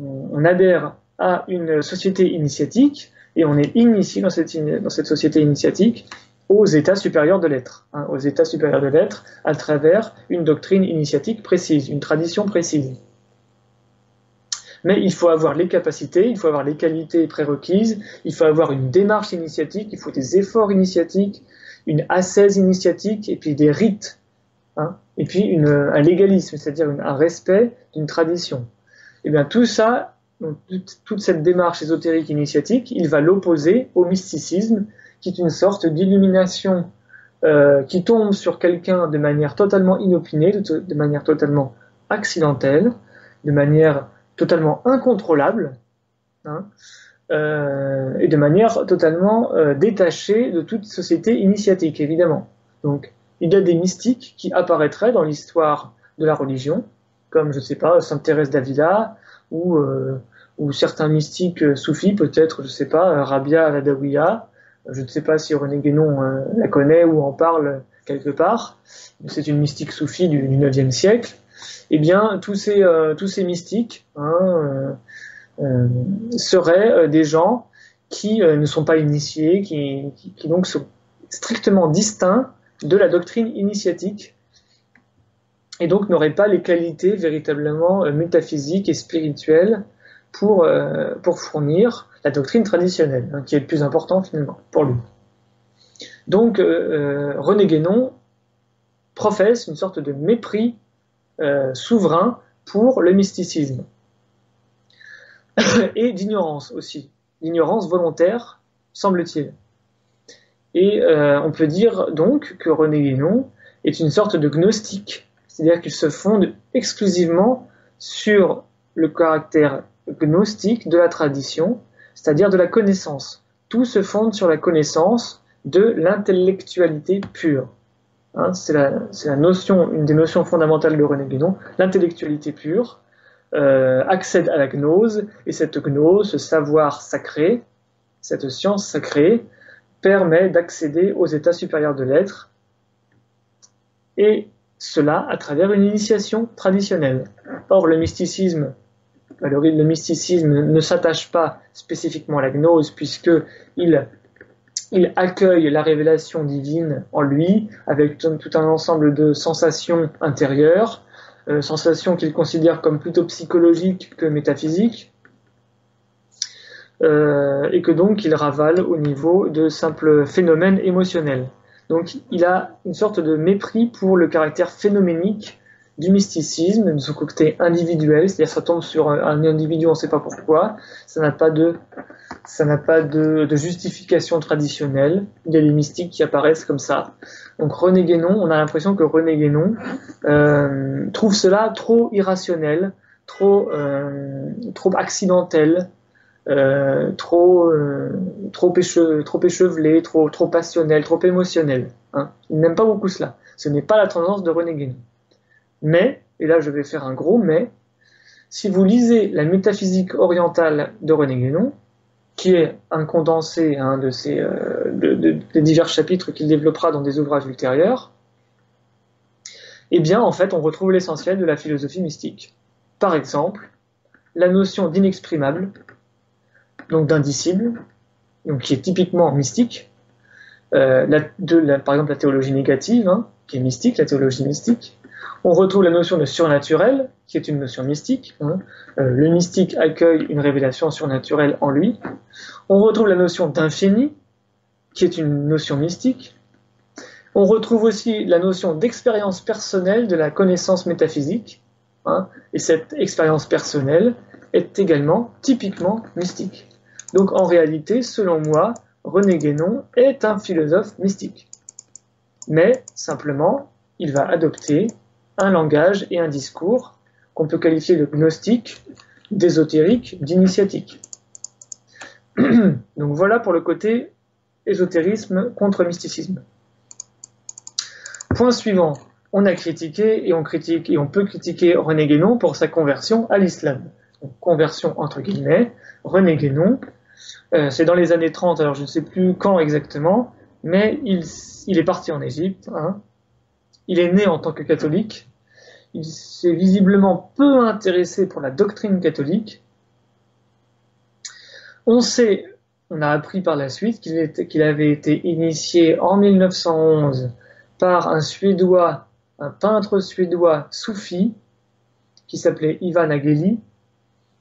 on adhère à une société initiatique et on est initié dans cette société initiatique aux états supérieurs de l'être, hein, aux états supérieurs de l'être à travers une doctrine initiatique précise, une tradition précise. Mais il faut avoir les capacités, il faut avoir les qualités prérequises, il faut avoir une démarche initiatique, il faut des efforts initiatiques, une ascèse initiatique et puis des rites, hein, et puis un légalisme, c'est-à-dire un respect d'une tradition. Et bien tout ça, donc, toute cette démarche ésotérique initiatique, il va l'opposer au mysticisme, qui est une sorte d'illumination qui tombe sur quelqu'un de manière totalement inopinée, de manière totalement accidentelle, de manière totalement incontrôlable, hein, et de manière totalement détachée de toute société initiatique, évidemment. Donc, il y a des mystiques qui apparaîtraient dans l'histoire de la religion, comme, je ne sais pas, Sainte Thérèse d'Avila, ou certains mystiques soufis, peut-être, je ne sais pas, Rabia Adawiya. Je ne sais pas si René Guénon la connaît ou en parle quelque part. C'est une mystique soufie du IXe siècle. Eh bien, tous ces mystiques seraient des gens qui ne sont pas initiés, qui donc sont strictement distincts de la doctrine initiatique et donc n'aurait pas les qualités véritablement métaphysiques et spirituelles pour fournir la doctrine traditionnelle, hein, qui est le plus important finalement pour lui. Donc René Guénon professe une sorte de mépris souverain pour le mysticisme et d'ignorance aussi, d'ignorance volontaire, semble-t-il. Et on peut dire donc que René Guénon est une sorte de gnostique, c'est-à-dire qu'il se fonde exclusivement sur le caractère gnostique de la tradition, c'est-à-dire de la connaissance. Tout se fonde sur la connaissance de l'intellectualité pure. Hein, c'est la notion, une des notions fondamentales de René Guénon, l'intellectualité pure accède à la gnose, et cette gnose, ce savoir sacré, cette science sacrée, permet d'accéder aux états supérieurs de l'être, et cela à travers une initiation traditionnelle. Or, le mysticisme ne s'attache pas spécifiquement à la gnose, puisqu'il accueille la révélation divine en lui, avec tout un ensemble de sensations intérieures, sensations qu'il considère comme plutôt psychologiques que métaphysiques, et que donc il ravale au niveau de simples phénomènes émotionnels. Donc il a une sorte de mépris pour le caractère phénoménique du mysticisme, de son côté individuel, c'est-à-dire ça tombe sur un individu, on ne sait pas pourquoi, ça n'a pas de justification traditionnelle, il y a des mystiques qui apparaissent comme ça. Donc René Guénon, on a l'impression que René Guénon trouve cela trop irrationnel, trop accidentel, trop échevelé, trop passionnel, trop émotionnel. Hein. Il n'aime pas beaucoup cela. Ce n'est pas la tendance de René Guénon. Mais, et là je vais faire un gros mais, si vous lisez la métaphysique orientale de René Guénon, qui est un condensé des divers chapitres qu'il développera dans des ouvrages ultérieurs, eh bien en fait on retrouve l'essentiel de la philosophie mystique. Par exemple, la notion d'inexprimable, donc d'indicible, donc qui est typiquement mystique, par exemple la théologie négative, hein, qui est mystique, la théologie mystique. On retrouve la notion de surnaturel, qui est une notion mystique. Hein. Le mystique accueille une révélation surnaturelle en lui. On retrouve la notion d'infini, qui est une notion mystique. On retrouve aussi la notion d'expérience personnelle de la connaissance métaphysique. Hein, et cette expérience personnelle est également typiquement mystique. Donc en réalité, selon moi, René Guénon est un philosophe mystique. Mais simplement, il va adopter un langage et un discours qu'on peut qualifier de gnostique, d'ésotérique, d'initiatique. Donc voilà pour le côté ésotérisme contre mysticisme. Point suivant, on a critiqué et on peut critiquer René Guénon pour sa conversion à l'islam. Donc, conversion entre guillemets, René Guénon, c'est dans les années 30, alors je ne sais plus quand exactement, mais il est parti en Égypte, hein. Il est né en tant que catholique, il s'est visiblement peu intéressé pour la doctrine catholique. On a appris par la suite qu'il avait été initié en 1911 par un peintre suédois soufi, qui s'appelait Ivan Ageli.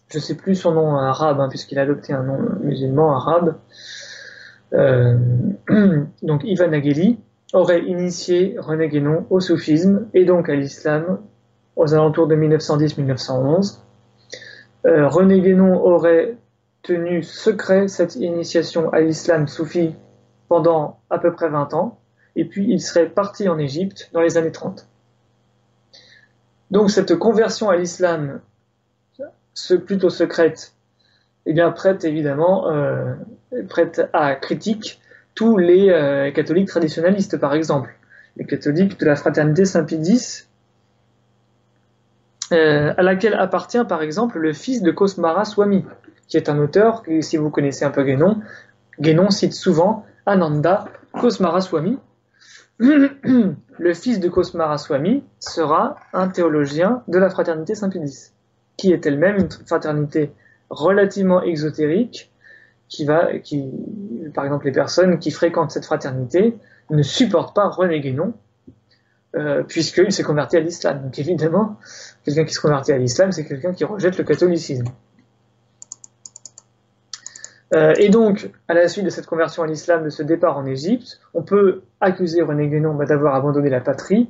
Je ne sais plus son nom arabe, hein, puisqu'il a adopté un nom musulman arabe. Donc Ivan Ageli aurait initié René Guénon au soufisme et donc à l'islam aux alentours de 1910-1911. René Guénon aurait tenu secret cette initiation à l'islam soufi pendant à peu près 20 ans, et puis il serait parti en Égypte dans les années 30. Donc cette conversion à l'islam, plutôt secrète, eh bien prête à critique tous les catholiques traditionnalistes, par exemple. Les catholiques de la fraternité Saint-Pie X, à laquelle appartient par exemple le fils de Kosmara Swami, qui est un auteur que, si vous connaissez un peu Guénon, Guénon cite souvent Ananda Kosmara Swami. Le fils de Kosmara Swami sera un théologien de la fraternité Saint-Pie X, qui est elle-même une fraternité relativement exotérique, par exemple les personnes qui fréquentent cette fraternité ne supportent pas René Guénon, puisqu'il s'est converti à l'islam. Donc évidemment, quelqu'un qui se convertit à l'islam, c'est quelqu'un qui rejette le catholicisme. Et donc, à la suite de cette conversion à l'islam, de ce départ en Égypte, on peut accuser René Guénon d'avoir abandonné la patrie,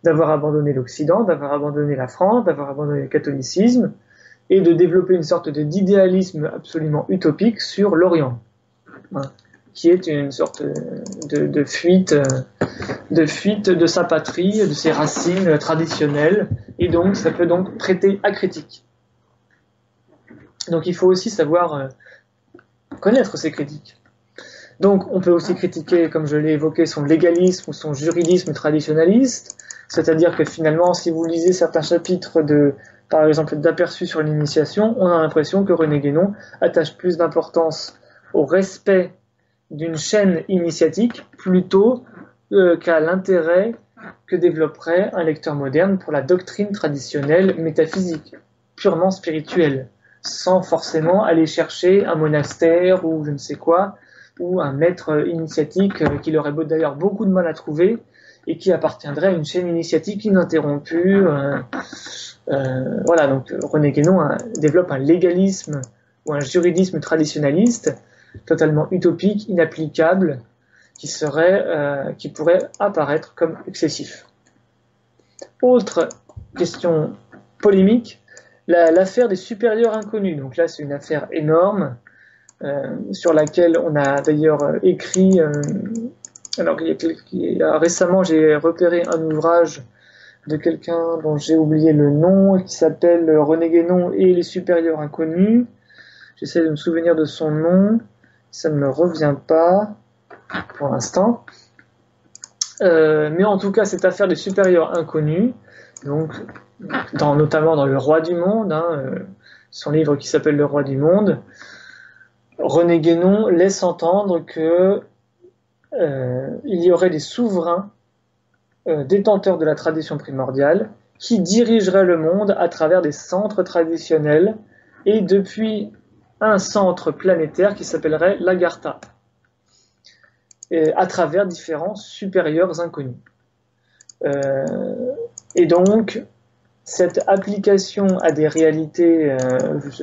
d'avoir abandonné l'Occident, d'avoir abandonné la France, d'avoir abandonné le catholicisme, et de développer une sorte d'idéalisme absolument utopique sur l'Orient, hein, qui est une sorte de fuite de sa patrie, de ses racines traditionnelles, et donc ça peut donc prêter à critique. Donc il faut aussi savoir connaître ces critiques. Donc on peut aussi critiquer, comme je l'ai évoqué, son légalisme ou son juridisme traditionnaliste, c'est-à-dire que finalement, si vous lisez certains chapitres par exemple, d'aperçus sur l'initiation, on a l'impression que René Guénon attache plus d'importance au respect d'une chaîne initiatique plutôt qu'à l'intérêt que développerait un lecteur moderne pour la doctrine traditionnelle métaphysique, purement spirituelle, sans forcément aller chercher un monastère ou je ne sais quoi, ou un maître initiatique qu'il aurait d'ailleurs beaucoup de mal à trouver et qui appartiendrait à une chaîne initiatique ininterrompue. Voilà, donc René Guénon développe un légalisme ou un juridisme traditionnaliste totalement utopique, inapplicable, qui pourrait apparaître comme excessif. Autre question polémique, l'affaire des supérieurs inconnus. Donc là, c'est une affaire énorme sur laquelle on a d'ailleurs écrit. Alors, récemment, j'ai repéré un ouvrage de quelqu'un dont j'ai oublié le nom, qui s'appelle René Guénon et les supérieurs inconnus. J'essaie de me souvenir de son nom, ça ne me revient pas pour l'instant. Mais en tout cas, cette affaire des supérieurs inconnus, donc, notamment dans Le Roi du Monde, son livre qui s'appelle Le Roi du Monde, René Guénon laisse entendre que il y aurait des souverains détenteurs de la tradition primordiale qui dirigeraient le monde à travers des centres traditionnels et depuis un centre planétaire qui s'appellerait l'Agartha, à travers différents supérieurs inconnus. Et donc, cette application à des réalités,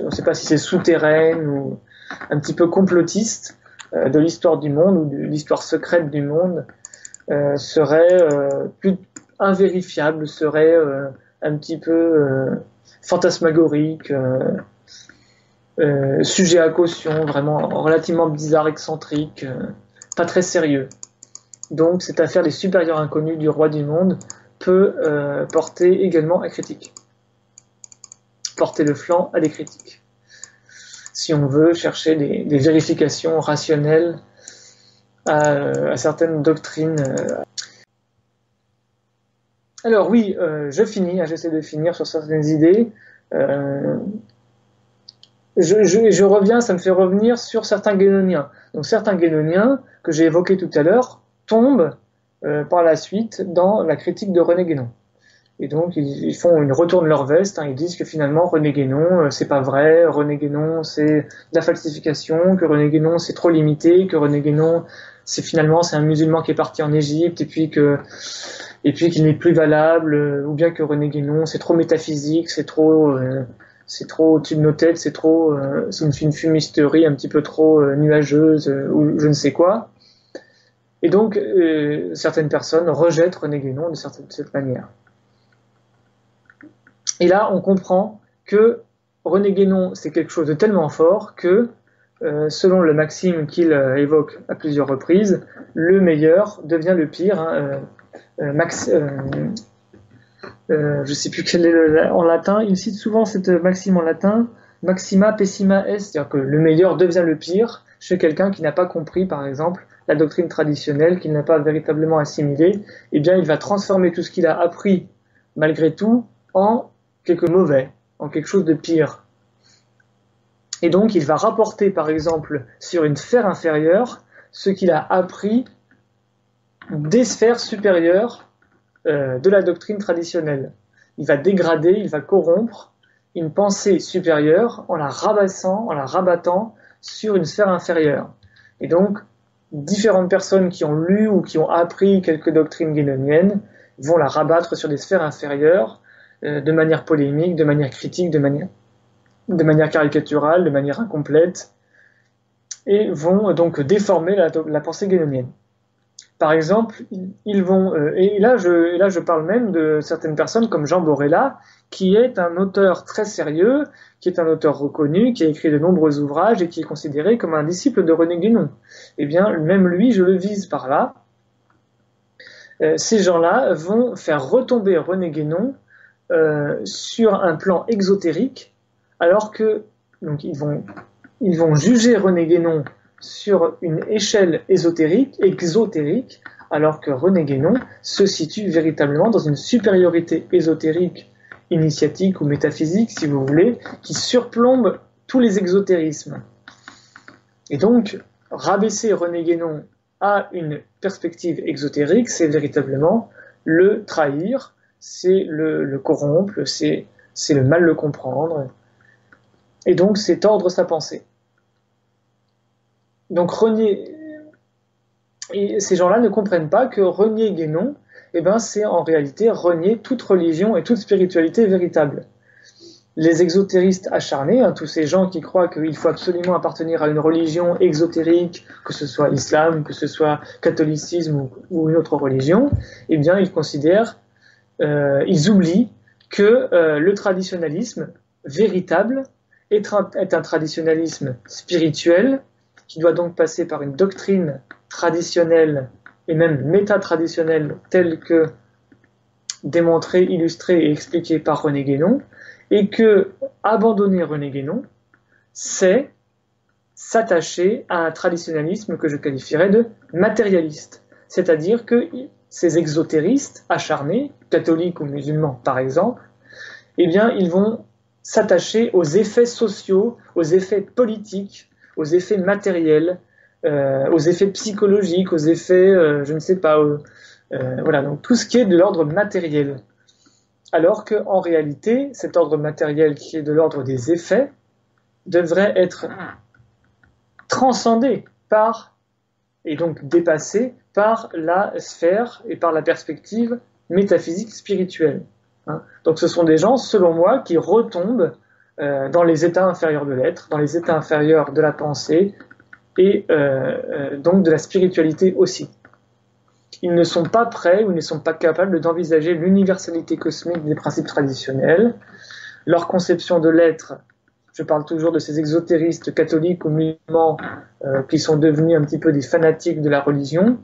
on ne sait pas si c'est souterraine ou un petit peu complotiste, de l'histoire du monde ou de l'histoire secrète du monde, serait plus invérifiable, serait un petit peu fantasmagorique, sujet à caution, vraiment relativement bizarre, excentrique, pas très sérieux. Donc cette affaire des supérieurs inconnus du Roi du Monde peut porter également à critique, porter le flanc à des critiques, si on veut chercher des vérifications rationnelles à certaines doctrines. Alors oui, j'essaie de finir sur certaines idées. Je reviens, ça me fait revenir sur certains guénoniens. Donc certains guénoniens, que j'ai évoqués tout à l'heure, tombent par la suite dans la critique de René Guénon. Et donc ils retournent leur veste, ils disent que finalement René Guénon c'est pas vrai, René Guénon c'est de la falsification, que René Guénon c'est trop limité, que René Guénon c'est un musulman qui est parti en Égypte et puis qu'il n'est plus valable, ou bien que René Guénon c'est trop métaphysique, c'est trop au-dessus de nos têtes, c'est une fumisterie un petit peu trop nuageuse ou je ne sais quoi. Et donc certaines personnes rejettent René Guénon de cette manière. Et là, on comprend que René Guénon, c'est quelque chose de tellement fort que, selon le maxime qu'il évoque à plusieurs reprises, le meilleur devient le pire. Je ne sais plus quel est en latin. Il cite souvent cette maxime en latin, maxima pessima est, c'est-à-dire que le meilleur devient le pire chez quelqu'un qui n'a pas compris, par exemple, la doctrine traditionnelle, qu'il n'a pas véritablement assimilée. Eh bien, il va transformer tout ce qu'il a appris, malgré tout, en quelque mauvais, en quelque chose de pire. Et donc, il va rapporter, par exemple, sur une sphère inférieure, ce qu'il a appris des sphères supérieures de la doctrine traditionnelle. Il va dégrader, il va corrompre une pensée supérieure en la rabattant sur une sphère inférieure. Et donc, différentes personnes qui ont lu ou qui ont appris quelques doctrines guénoniennes, vont la rabattre sur des sphères inférieures, de manière polémique, de manière critique, de manière caricaturale, de manière incomplète, et vont donc déformer la pensée guénonienne. Par exemple, ils vont, et là je parle même de certaines personnes comme Jean Borella, qui est un auteur très sérieux, qui est un auteur reconnu, qui a écrit de nombreux ouvrages et qui est considéré comme un disciple de René Guénon. Eh bien, même lui, je le vise par là. Ces gens-là vont faire retomber René Guénon sur un plan exotérique, alors que donc ils vont juger René Guénon sur une échelle exotérique, alors que René Guénon se situe véritablement dans une supériorité ésotérique, initiatique ou métaphysique, si vous voulez, qui surplombe tous les exotérismes. Et donc, rabaisser René Guénon à une perspective exotérique, c'est véritablement le trahir, c'est le corrompre, c'est le mal le comprendre, et donc c'est tordre sa pensée. Donc et ces gens-là ne comprennent pas que renier Guénon, eh ben, c'est en réalité renier toute religion et toute spiritualité véritable. Les exotéristes acharnés, tous ces gens qui croient qu'il faut absolument appartenir à une religion exotérique, que ce soit l'islam, que ce soit catholicisme ou une autre religion, eh bien ils considèrent, ils oublient que le traditionnalisme véritable est un traditionnalisme spirituel, qui doit donc passer par une doctrine traditionnelle et même métatraditionnelle telle que démontrée, illustrée et expliquée par René Guénon, et que abandonner René Guénon, c'est s'attacher à un traditionnalisme que je qualifierais de matérialiste. C'est-à-dire que ces exotéristes acharnés, catholiques ou musulmans par exemple, eh bien ils vont s'attacher aux effets sociaux, aux effets politiques, aux effets matériels, aux effets psychologiques, aux effets, je ne sais pas, voilà, donc tout ce qui est de l'ordre matériel. Alors qu'en réalité, cet ordre matériel qui est de l'ordre des effets devrait être transcendé par, et donc dépassé par la sphère et par la perspective métaphysique spirituelle. Donc ce sont des gens, selon moi, qui retombent dans les états inférieurs de l'être, dans les états inférieurs de la pensée et donc de la spiritualité aussi. Ils ne sont pas prêts ou ne sont pas capables d'envisager l'universalité cosmique des principes traditionnels. Leur conception de l'être, je parle toujours de ces exotéristes catholiques ou musulmans qui sont devenus un petit peu des fanatiques de la religion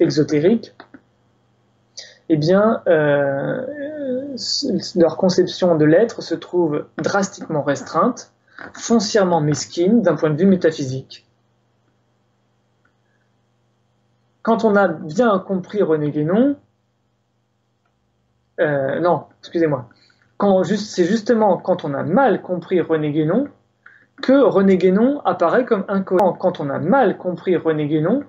exotérique, eh bien, leur conception de l'être se trouve drastiquement restreinte, foncièrement mesquine d'un point de vue métaphysique. Quand on a bien compris René Guénon, non, excusez-moi, c'est justement quand on a mal compris René Guénon que René Guénon apparaît comme incohérent. Quand on a mal compris René Guénon,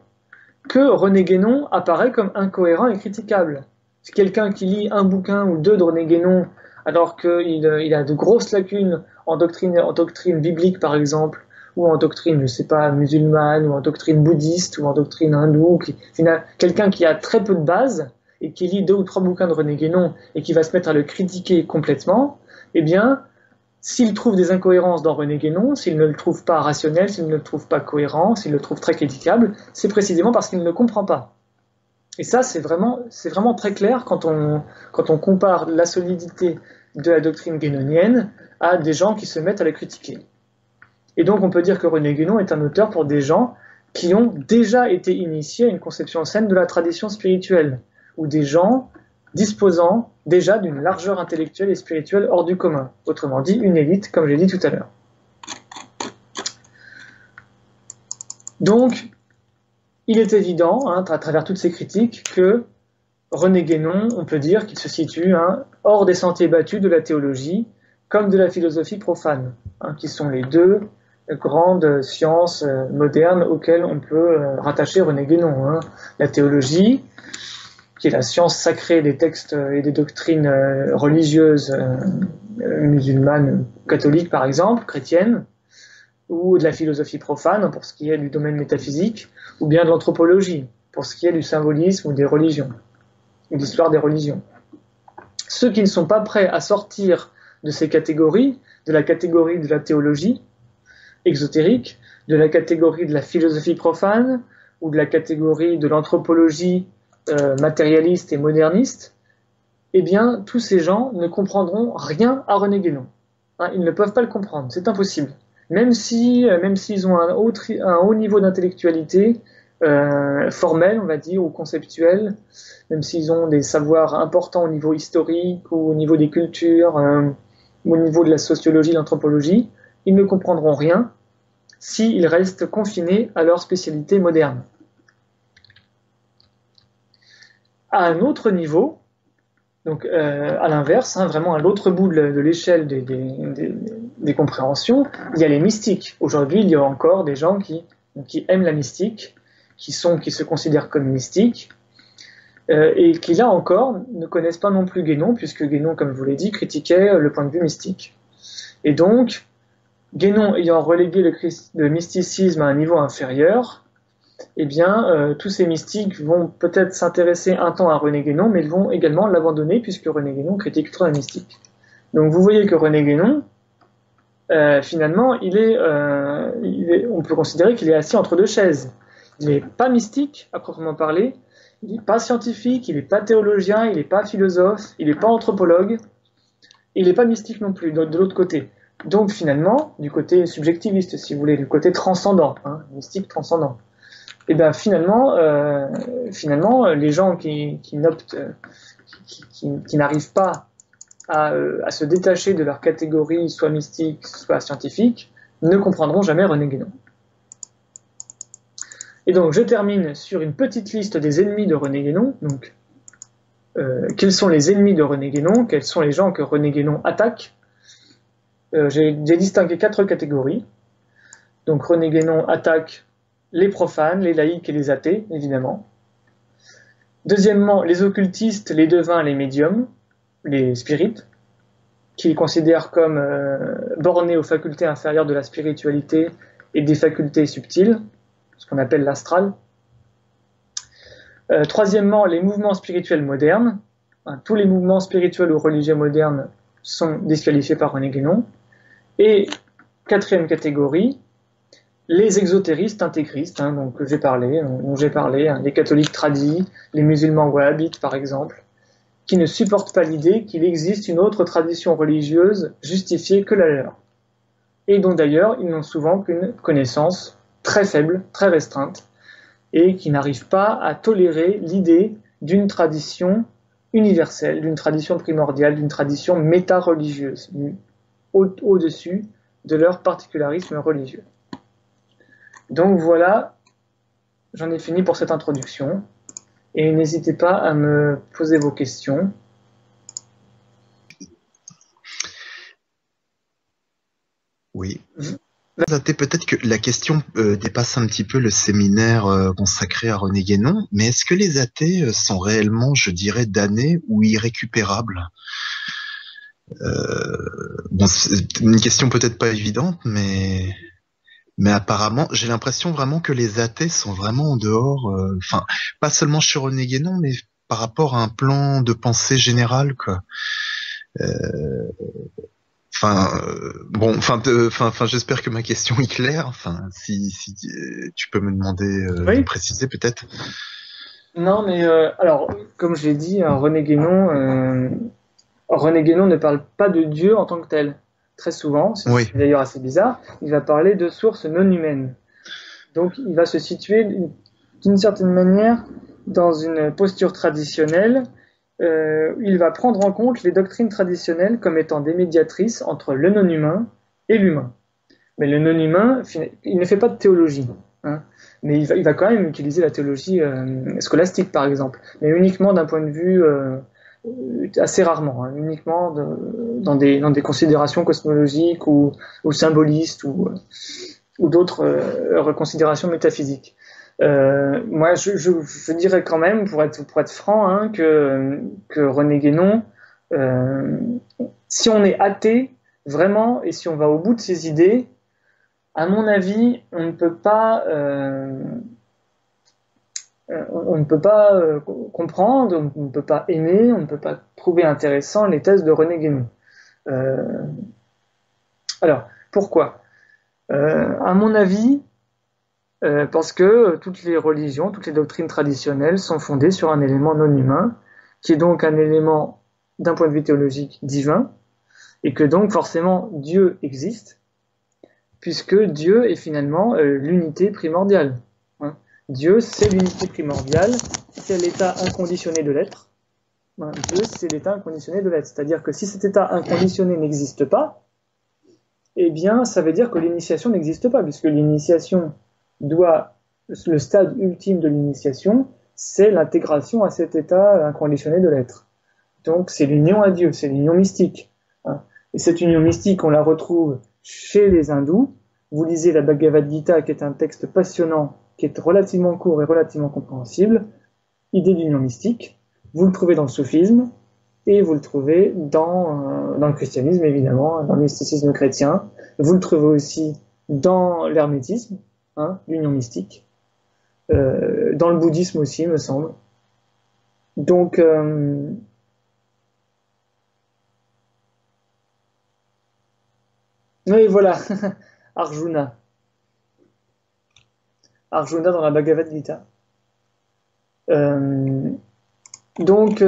que René Guénon apparaît comme incohérent et critiquable. C'est quelqu'un qui lit un bouquin ou deux de René Guénon, alors qu'il a de grosses lacunes en doctrine biblique par exemple, ou en doctrine, je sais pas, musulmane, ou en doctrine bouddhiste, ou en doctrine hindoue, quelqu'un qui a très peu de base, et qui lit 2 ou 3 bouquins de René Guénon, et qui va se mettre à le critiquer complètement, eh bien, s'il trouve des incohérences dans René Guénon, s'il ne le trouve pas rationnel, s'il ne le trouve pas cohérent, s'il le trouve très critiquable, c'est précisément parce qu'il ne le comprend pas. Et ça, c'est vraiment très clair quand on compare la solidité de la doctrine guénonienne à des gens qui se mettent à la critiquer. Et donc on peut dire que René Guénon est un auteur pour des gens qui ont déjà été initiés à une conception saine de la tradition spirituelle, ou des gens disposant déjà d'une largeur intellectuelle et spirituelle hors du commun, autrement dit une élite, comme j'ai dit tout à l'heure. Donc, il est évident, à travers toutes ces critiques, que René Guénon, on peut dire qu'il se situe hors des sentiers battus de la théologie, comme de la philosophie profane, qui sont les deux grandes sciences modernes auxquelles on peut rattacher René Guénon. La théologie, qui est la science sacrée des textes et des doctrines religieuses musulmanes, catholiques par exemple, chrétiennes, ou de la philosophie profane pour ce qui est du domaine métaphysique, ou bien de l'anthropologie pour ce qui est du symbolisme ou des religions. l'histoire des religions. Ceux qui ne sont pas prêts à sortir de ces catégories, de la catégorie de la théologie exotérique, de la catégorie de la philosophie profane, ou de la catégorie de l'anthropologie matérialiste et moderniste, eh bien, tous ces gens ne comprendront rien à René Guénon. Hein, ils ne peuvent pas le comprendre, c'est impossible. Même s'ils ont un haut niveau d'intellectualité, formel, on va dire, ou conceptuel, même s'ils ont des savoirs importants au niveau historique, ou au niveau des cultures, ou au niveau de la sociologie, de l'anthropologie, ils ne comprendront rien s'ils restent confinés à leur spécialité moderne. À un autre niveau, donc à l'inverse, hein, vraiment à l'autre bout de l'échelle des compréhensions, il y a les mystiques. Aujourd'hui, il y a encore des gens qui aiment la mystique, qui se considèrent comme mystiques, et qui là encore ne connaissent pas non plus Guénon, puisque Guénon, comme je vous l'ai dit, critiquait le point de vue mystique. Et donc, Guénon ayant relégué le mysticisme à un niveau inférieur, eh bien, tous ces mystiques vont peut-être s'intéresser un temps à René Guénon, mais ils vont également l'abandonner, puisque René Guénon critique trop la mystique. Donc vous voyez que René Guénon, finalement, on peut considérer qu'il est assis entre deux chaises. Il n'est pas mystique, à proprement parler, il n'est pas scientifique, il n'est pas théologien, il n'est pas philosophe, il n'est pas anthropologue, il n'est pas mystique non plus, de l'autre côté. Donc finalement, du côté subjectiviste, si vous voulez, du côté transcendant, hein, mystique transcendant. Et bien finalement, les gens qui n'arrivent pas à se détacher de leur catégorie, soit mystique, soit scientifique, ne comprendront jamais René Guénon. Et donc je termine sur une petite liste des ennemis de René Guénon. Donc, quels sont les ennemis de René Guénon? Quels sont les gens que René Guénon attaque? J'ai distingué 4 catégories. Donc René Guénon attaque les profanes, les laïcs et les athées, évidemment. Deuxièmement, les occultistes, les devins, les médiums, les spirites, qu'il considère comme bornés aux facultés inférieures de la spiritualité et des facultés subtiles, ce qu'on appelle l'astral. Troisièmement, les mouvements spirituels modernes. Tous les mouvements spirituels ou religieux modernes sont disqualifiés par René Guénon. Et quatrième catégorie, les exotéristes intégristes, dont j'ai parlé, les catholiques tradis, les musulmans wahhabites par exemple, qui ne supportent pas l'idée qu'il existe une autre tradition religieuse justifiée que la leur, et dont d'ailleurs ils n'ont souvent qu'une connaissance très faible, très restreinte, et qui n'arrivent pas à tolérer l'idée d'une tradition universelle, d'une tradition primordiale, d'une tradition méta-religieuse, au-dessus de leur particularisme religieux. Donc voilà, j'en ai fini pour cette introduction, et n'hésitez pas à me poser vos questions. Oui. Peut-être que la question dépasse un petit peu le séminaire consacré à René Guénon, mais est-ce que les athées sont réellement, je dirais, damnés ou irrécupérables? Bon, c'est une question peut-être pas évidente, mais apparemment, j'ai l'impression vraiment que les athées sont vraiment en dehors, enfin, pas seulement chez René Guénon, mais par rapport à un plan de pensée général, quoi. J'espère que ma question est claire. Enfin, si tu peux me demander de préciser peut-être. Non, mais alors, comme je l'ai dit, René Guénon ne parle pas de Dieu en tant que tel. Très souvent, c'est d'ailleurs assez bizarre, il va parler de sources non humaines. Donc il va se situer d'une certaine manière dans une posture traditionnelle. Il va prendre en compte les doctrines traditionnelles comme étant des médiatrices entre le non-humain et l'humain. Mais le non-humain, il ne fait pas de théologie, hein, mais il va quand même utiliser la théologie scolastique par exemple, mais uniquement d'un point de vue assez rarement, hein, uniquement dans des considérations cosmologiques ou symbolistes ou d'autres considérations métaphysiques. Moi, je dirais quand même, pour être franc, hein, que René Guénon, si on est athée vraiment et si on va au bout de ses idées, à mon avis, on ne peut pas on ne peut pas comprendre, on ne peut pas aimer, on ne peut pas trouver intéressant les thèses de René Guénon. Alors, pourquoi? À mon avis, parce que toutes les religions, toutes les doctrines traditionnelles sont fondées sur un élément non humain, qui est donc un élément, d'un point de vue théologique, divin, et que donc forcément Dieu existe, puisque Dieu est finalement l'unité primordiale. Hein. Dieu, c'est l'unité primordiale, c'est l'état inconditionné de l'être. Hein. Dieu, c'est l'état inconditionné de l'être. C'est-à-dire que si cet état inconditionné n'existe pas, eh bien, ça veut dire que l'initiation n'existe pas, puisque l'initiation le stade ultime de l'initiation, c'est l'intégration à cet état inconditionné de l'être. Donc, c'est l'union à Dieu, c'est l'union mystique. Hein. Et cette union mystique, on la retrouve chez les hindous. Vous lisez la Bhagavad Gita, qui est un texte passionnant, qui est relativement court et relativement compréhensible. Idée d'union mystique. Vous le trouvez dans le soufisme, et vous le trouvez dans le christianisme, évidemment, dans le mysticisme chrétien. Vous le trouvez aussi dans l'hermétisme, hein, l'union mystique. Dans le bouddhisme aussi, me semble. Donc, oui, voilà, Arjuna. Arjuna dans la Bhagavad Gita. Donc,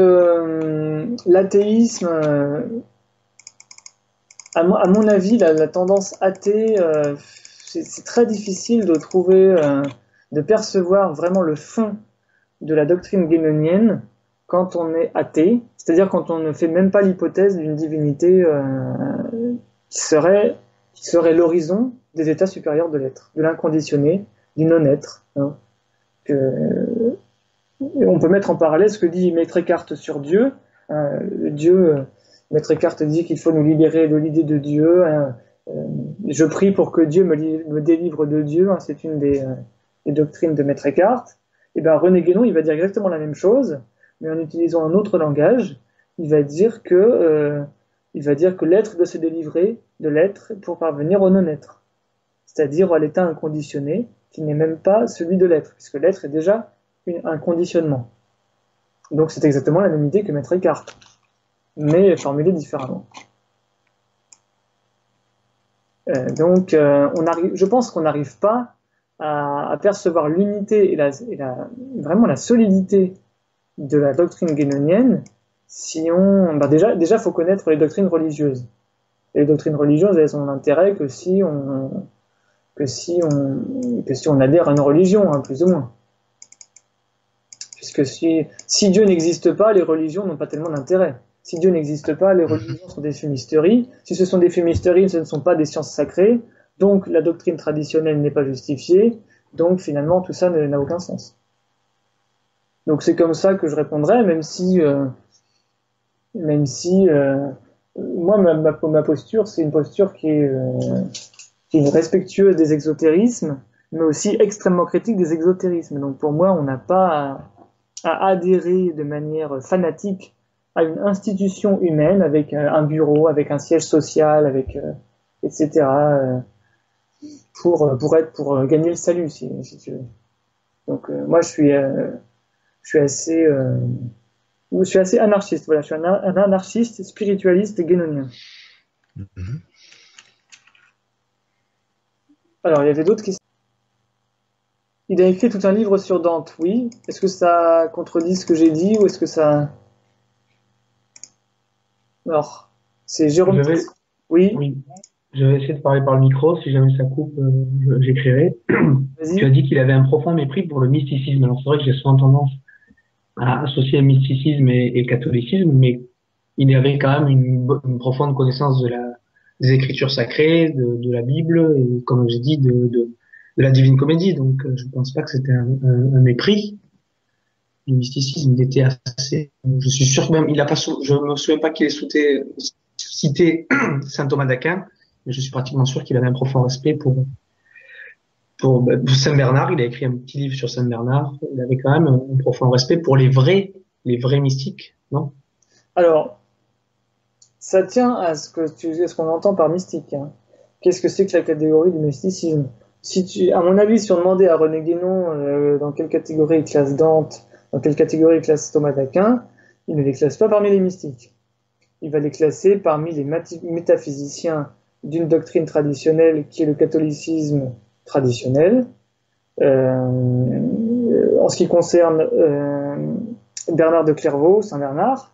l'athéisme, à mon avis, la tendance athée, c'est très difficile de trouver, de percevoir vraiment le fond de la doctrine guénonienne quand on est athée, c'est-à-dire quand on ne fait même pas l'hypothèse d'une divinité qui serait l'horizon des états supérieurs de l'être, de l'inconditionné, du non-être. Hein, on peut mettre en parallèle ce que dit Maître Eckhart sur Dieu. Maître Eckhart dit qu'il faut nous libérer de l'idée de Dieu. Je prie pour que Dieu me délivre de Dieu. Hein, c'est une des doctrines de Maître Eckhart. Et ben René Guénon, il va dire exactement la même chose, mais en utilisant un autre langage. Il va dire que l'être doit se délivrer de l'être pour parvenir au non-être, c'est-à-dire à l'état inconditionné, qui n'est même pas celui de l'être, puisque l'être est déjà un conditionnement. Donc c'est exactement la même idée que Maître Eckhart, mais formulée différemment. Je pense qu'on n'arrive pas à percevoir l'unité et vraiment la solidité de la doctrine guénonienne si déjà faut connaître les doctrines religieuses. Et les doctrines religieuses, elles ont l'intérêt que si on adhère à une religion, hein, plus ou moins. Puisque si Dieu n'existe pas, les religions n'ont pas tellement d'intérêt. Si Dieu n'existe pas, les religions sont des fumisteries. Si ce sont des fumisteries, ce ne sont pas des sciences sacrées. Donc la doctrine traditionnelle n'est pas justifiée. Donc finalement, tout ça n'a aucun sens. Donc c'est comme ça que je répondrais, même si moi, ma posture, c'est une posture qui est respectueuse des exotérismes, mais aussi extrêmement critique des exotérismes. Donc pour moi, on n'a pas à adhérer de manière fanatique à une institution humaine avec un bureau, avec un siège social, avec etc. pour gagner le salut, si tu veux. Donc moi, je suis assez anarchiste. Voilà, je suis un anarchiste spiritualiste guénonien. Mhm. Alors, il y avait d'autres questions. Il a écrit tout un livre sur Dante, oui. Est-ce que ça contredit ce que j'ai dit ou est-ce que ça... Alors, c'est Jérôme... Oui. Je vais essayer de parler par le micro. Si jamais ça coupe, j'écrirai. Vas-y. Tu as dit qu'il avait un profond mépris pour le mysticisme. Alors, c'est vrai que j'ai souvent tendance à associer mysticisme et catholicisme, mais il avait quand même une profonde connaissance des écritures sacrées, de la Bible, et comme j'ai dit, de la Divine Comédie. Donc, je pense pas que c'était un mépris du mysticisme. Il était assez, je suis sûr que même, je me souviens pas qu'il ait cité saint Thomas d'Aquin, mais je suis pratiquement sûr qu'il avait un profond respect pour Saint Bernard. Il a écrit un petit livre sur Saint Bernard. Il avait quand même un profond respect pour les vrais mystiques, non? Alors, ça tient à ce qu'on entend par mystique. Hein. Qu'est-ce que c'est que la catégorie du mysticisme? À mon avis, si on demandait à René Guénon dans quelle catégorie il classe Dante, dans quelle catégorie il classe Thomas d'Aquin, il ne les classe pas parmi les mystiques. Il va les classer parmi les métaphysiciens d'une doctrine traditionnelle qui est le catholicisme traditionnel. En ce qui concerne Bernard de Clairvaux, Saint Bernard,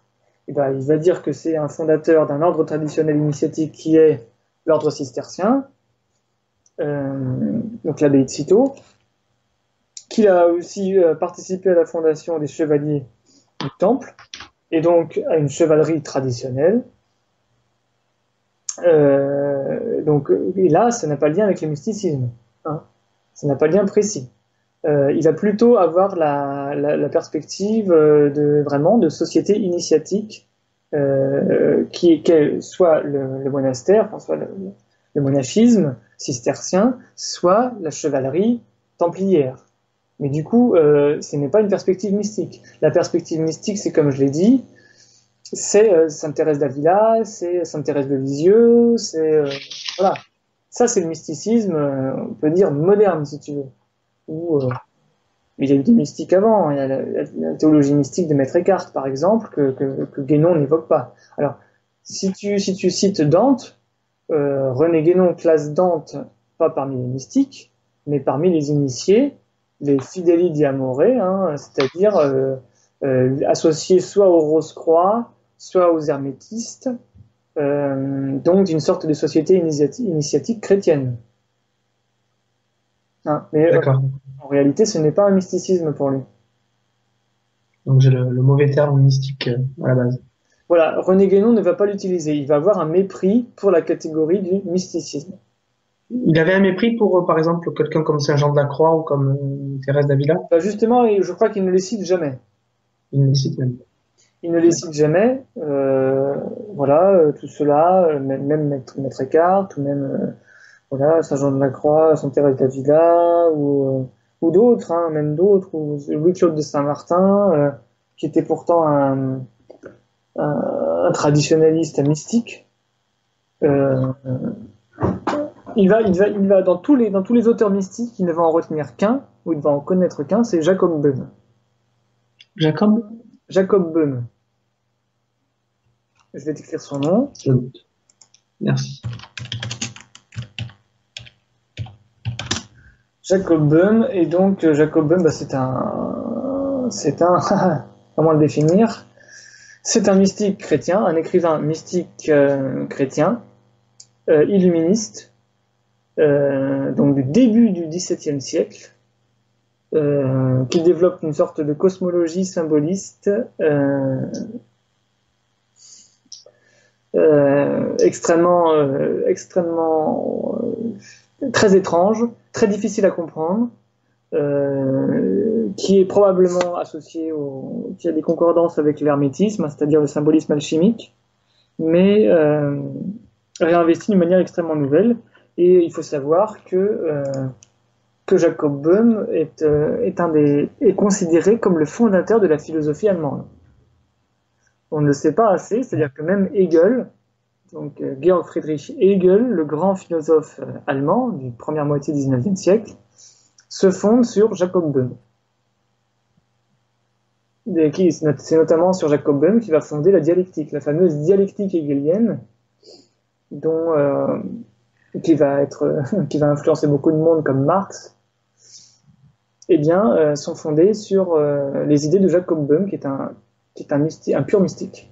eh ben, il va dire que c'est un fondateur d'un ordre traditionnel initiatique qui est l'ordre cistercien, donc l'abbaye de Cîteaux, qu'il a aussi participé à la fondation des chevaliers du Temple, et donc à une chevalerie traditionnelle. Et là, ça n'a pas de lien avec le mysticisme, hein. Ça n'a pas de lien précis. Il va plutôt avoir la perspective de société initiatique qui est soit le monastère, enfin, soit le monachisme cistercien, soit la chevalerie templière. Mais du coup, ce n'est pas une perspective mystique. La perspective mystique, c'est comme je l'ai dit, c'est Sainte Thérèse d'Avila, c'est Sainte Thérèse de Lisieux, voilà. Ça, c'est le mysticisme, on peut dire moderne, si tu veux. Mais il y a eu des mystiques avant. Il y a la théologie mystique de Maître Eckhart, par exemple, que Guénon n'évoque pas. Alors, si tu cites Dante, René Guénon classe Dante pas parmi les mystiques, mais parmi les initiés, les fideli di amore, hein, c'est-à-dire associés soit aux Rose-Croix, soit aux hermétistes, donc d'une sorte de société initiatique chrétienne. Hein, mais en réalité, ce n'est pas un mysticisme pour lui. Donc j'ai le mauvais terme mystique à la base. Voilà, René Guénon ne va pas l'utiliser. Il va avoir un mépris pour la catégorie du mysticisme. Il avait un mépris pour, par exemple, quelqu'un comme Saint Jean de la Croix ou comme Thérèse d'Avila? Bah justement, je crois qu'il ne les cite jamais. Il ne les cite même. Il ne les cite jamais. Voilà, tout cela, même Maître Eckhart, ou même voilà, Saint Jean de la Croix, Sainte Thérèse d'Avila, ou d'autres, hein, même d'autres, ou Louis-Claude de Saint-Martin, qui était pourtant un traditionnaliste mystique. Il va dans tous les auteurs mystiques, il ne va en retenir qu'un, ou il va en connaître qu'un, c'est Jacob Böhm. Jacob Böhm. Je vais t'écrire son nom. Merci. Jacob Böhm, et donc Jacob Böhm, bah, c'est un comment le définir? C'est un mystique chrétien, un écrivain mystique chrétien, illuministe, donc du début du XVIIe siècle, qui développe une sorte de cosmologie symboliste extrêmement très étrange, très difficile à comprendre, qui est probablement associé qui a des concordances avec l'hermétisme, c'est-à-dire le symbolisme alchimique, mais réinvesti d'une manière extrêmement nouvelle. Et il faut savoir que Jacob Böhm est considéré comme le fondateur de la philosophie allemande. On ne le sait pas assez, c'est-à-dire que même Hegel, donc Georg Friedrich Hegel, le grand philosophe allemand du première moitié du XIXe siècle, se fonde sur Jacob Böhm. C'est notamment sur Jacob Böhm qui va fonder la dialectique, la fameuse dialectique hegelienne, qui va influencer beaucoup de monde comme Marx, sont fondées sur les idées de Jacob Böhm, qui est un pur mystique.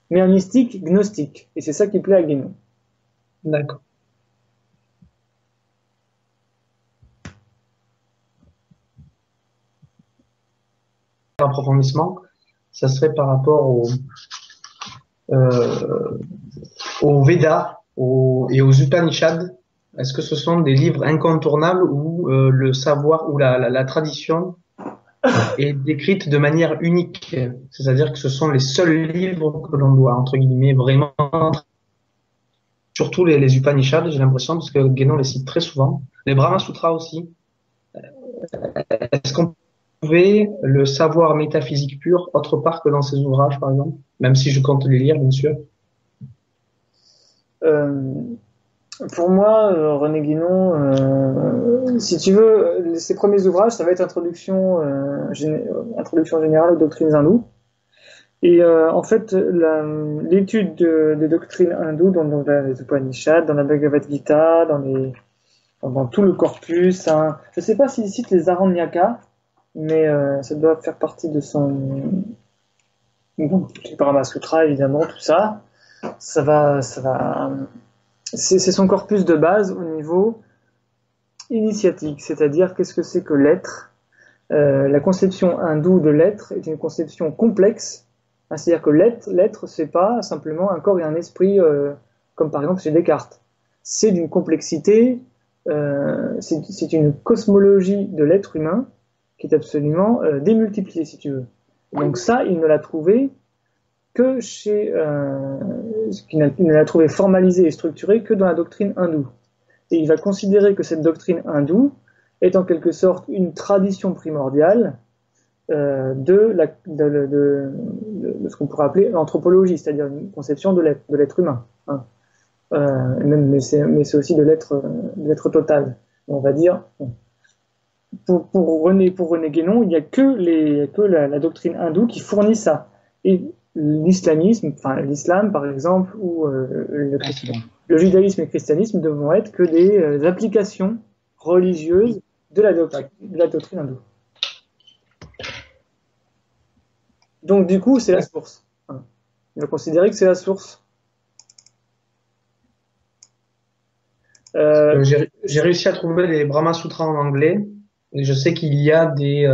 Mais un mystique gnostique, et c'est ça qui plaît à Guénon. D'accord. Approfondissement, ça serait par rapport aux Védas et aux Upanishads. Est-ce que ce sont des livres incontournables où le savoir ou la tradition est décrite de manière unique? C'est-à-dire que ce sont les seuls livres que l'on doit, entre guillemets, vraiment... Surtout les Upanishads, j'ai l'impression, parce que Guénon les cite très souvent. Les Brahma Sutras aussi. Est-ce qu'on pouvait le savoir métaphysique pur autre part que dans ses ouvrages, par exemple? Même si je compte les lire, bien sûr. Pour moi, René Guénon, si tu veux, ses premiers ouvrages, ça va être Introduction générale aux doctrines hindoues. Et en fait, l'étude des doctrines hindoues, dans les Upanishads, dans la Bhagavad Gita, dans tout le corpus, hein. Je ne sais pas s'il cite les Aranyakas, mais ça doit faire partie de son Parama Sutra, évidemment, tout ça. C'est son corpus de base au niveau initiatique, c'est-à-dire qu'est-ce que c'est que l'être. La conception hindoue de l'être est une conception complexe. C'est-à-dire que l'être, c'est pas simplement un corps et un esprit, comme par exemple chez Descartes. C'est d'une complexité, c'est une cosmologie de l'être humain qui est absolument démultipliée, si tu veux. Donc ça, il ne l'a trouvé que il ne l'a trouvé formalisé et structuré que dans la doctrine hindoue. Et il va considérer que cette doctrine hindoue est en quelque sorte une tradition primordiale de ce qu'on pourrait appeler l'anthropologie, c'est-à-dire une conception de l'être humain. Hein. Mais c'est aussi de l'être total. On va dire, pour René Guénon, il n'y a que la doctrine hindoue qui fournit ça. Et l'islam par exemple, ou le judaïsme et le christianisme ne vont être que des applications religieuses de la doctrine hindoue. Donc du coup, c'est la source. Il va considérer que c'est la source. J'ai réussi à trouver les Brahma Sutras en anglais. Et je sais qu'il y a des...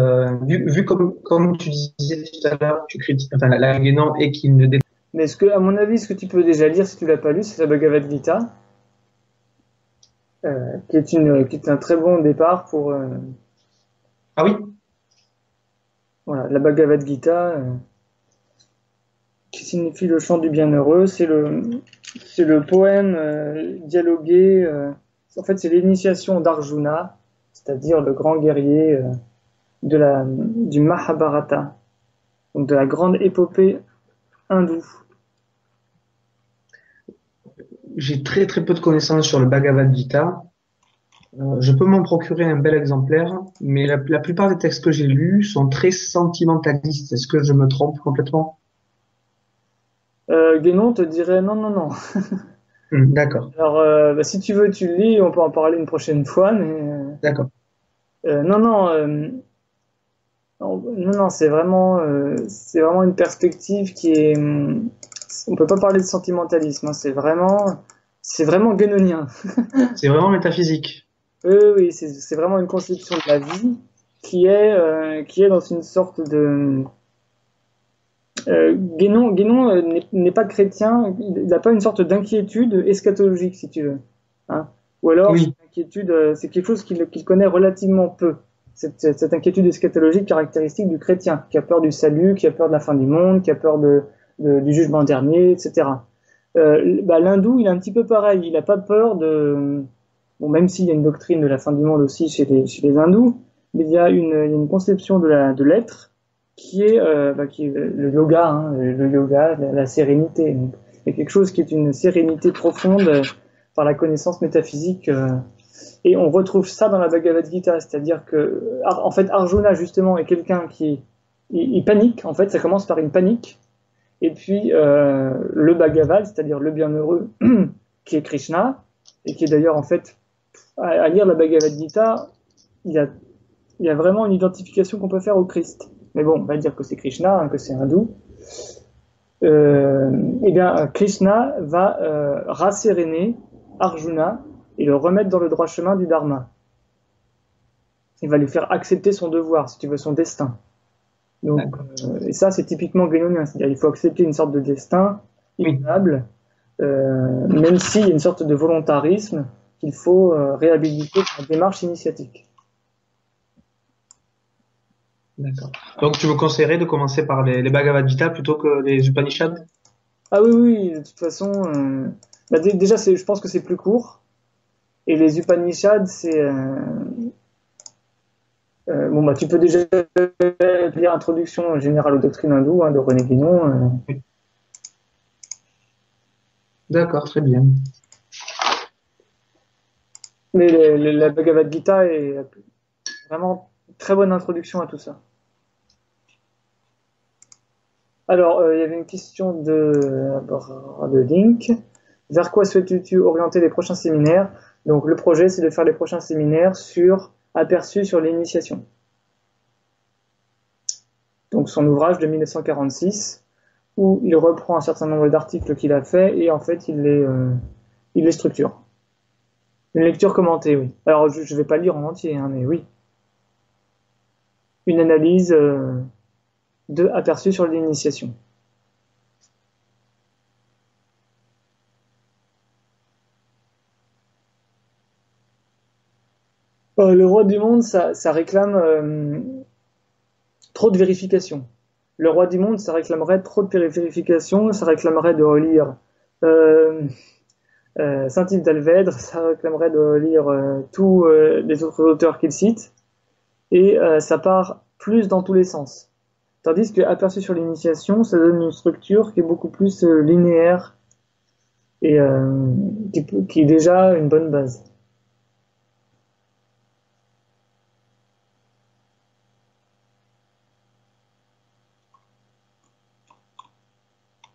vu comme tu disais tout à l'heure, tu critiques la Guénon et qu'il ne... Mais à mon avis, ce que tu peux déjà lire si tu l'as pas lu, c'est la Bhagavad Gita, qui est un très bon départ pour... Ah oui. Voilà, la Bhagavad Gita, qui signifie le chant du bienheureux, c'est le poème dialogué. En fait, c'est l'initiation d'Arjuna, c'est-à-dire le grand guerrier du Mahabharata, donc de la grande épopée hindoue. J'ai très très peu de connaissances sur le Bhagavad Gita. Je peux m'en procurer un bel exemplaire, mais la plupart des textes que j'ai lus sont très sentimentalistes. Est-ce que je me trompe complètement? Guénon te dirait non. D'accord. Alors, si tu veux, tu le lis, on peut en parler une prochaine fois, mais... D'accord. Non, c'est vraiment une perspective qui est... On peut pas parler de sentimentalisme, hein, c'est vraiment guénonien. C'est vraiment métaphysique. Oui, c'est vraiment une conception de la vie qui est dans une sorte de... Guénon n'est pas chrétien, il n'a pas une sorte d'inquiétude eschatologique, si tu veux. Hein. Ou alors, Oui. c'est quelque chose qu'il connaît relativement peu. Cette inquiétude eschatologique caractéristique du chrétien, qui a peur du salut, qui a peur de la fin du monde, qui a peur du jugement dernier, etc. L'hindou, il est un petit peu pareil, il n'a pas peur de... Bon, même s'il y a une doctrine de la fin du monde aussi chez les hindous, mais il y a une conception de l'être qui est le yoga, hein, la sérénité. Donc, il y a quelque chose qui est une sérénité profonde par la connaissance métaphysique. Et on retrouve ça dans la Bhagavad Gita, c'est-à-dire que, en fait, Arjuna, justement, est quelqu'un il panique, en fait, ça commence par une panique. Et puis, le Bhagavad, c'est-à-dire le bienheureux, qui est Krishna, et qui est d'ailleurs, en fait, à lire la Bhagavad Gita, il y a vraiment une identification qu'on peut faire au Christ. Mais bon, on va dire que c'est Krishna, hein, que c'est hindou. Krishna va rasséréner Arjuna et le remettre dans le droit chemin du Dharma. Il va lui faire accepter son devoir, si tu veux, son destin. Donc, et ça, c'est typiquement guénonien. C'est-à-dire il faut accepter une sorte de destin immuable, même s'il y a une sorte de volontarisme qu'il faut réhabiliter dans la démarche initiatique. D'accord. Donc, tu me conseillerais de commencer par les Bhagavad Gita plutôt que les Upanishads? Ah oui, de toute façon, déjà, je pense que c'est plus court. Et les Upanishads, c'est... tu peux déjà lire Introduction générale aux doctrines hindoues, hein, de René Guénon. D'accord, très bien. Mais la Bhagavad Gita est vraiment une très bonne introduction à tout ça. Alors, il y avait une question de Link. Vers quoi souhaites-tu orienter les prochains séminaires? Donc, le projet, c'est de faire les prochains séminaires sur Aperçu sur l'initiation. Donc, son ouvrage de 1946, où il reprend un certain nombre d'articles qu'il a fait et en fait, il les structure. Une lecture commentée, oui. Alors, je ne vais pas lire en entier, hein, mais oui. Une analyse de Aperçu sur l'initiation. Le roi du monde, ça réclame trop de vérifications. Le roi du monde, ça réclamerait trop de vérifications, ça réclamerait de relire Saint-Yves d'Alvèdre, ça réclamerait de lire tous les autres auteurs qu'il cite, et ça part plus dans tous les sens. Tandis que Aperçu sur l'initiation, ça donne une structure qui est beaucoup plus linéaire et qui est déjà une bonne base.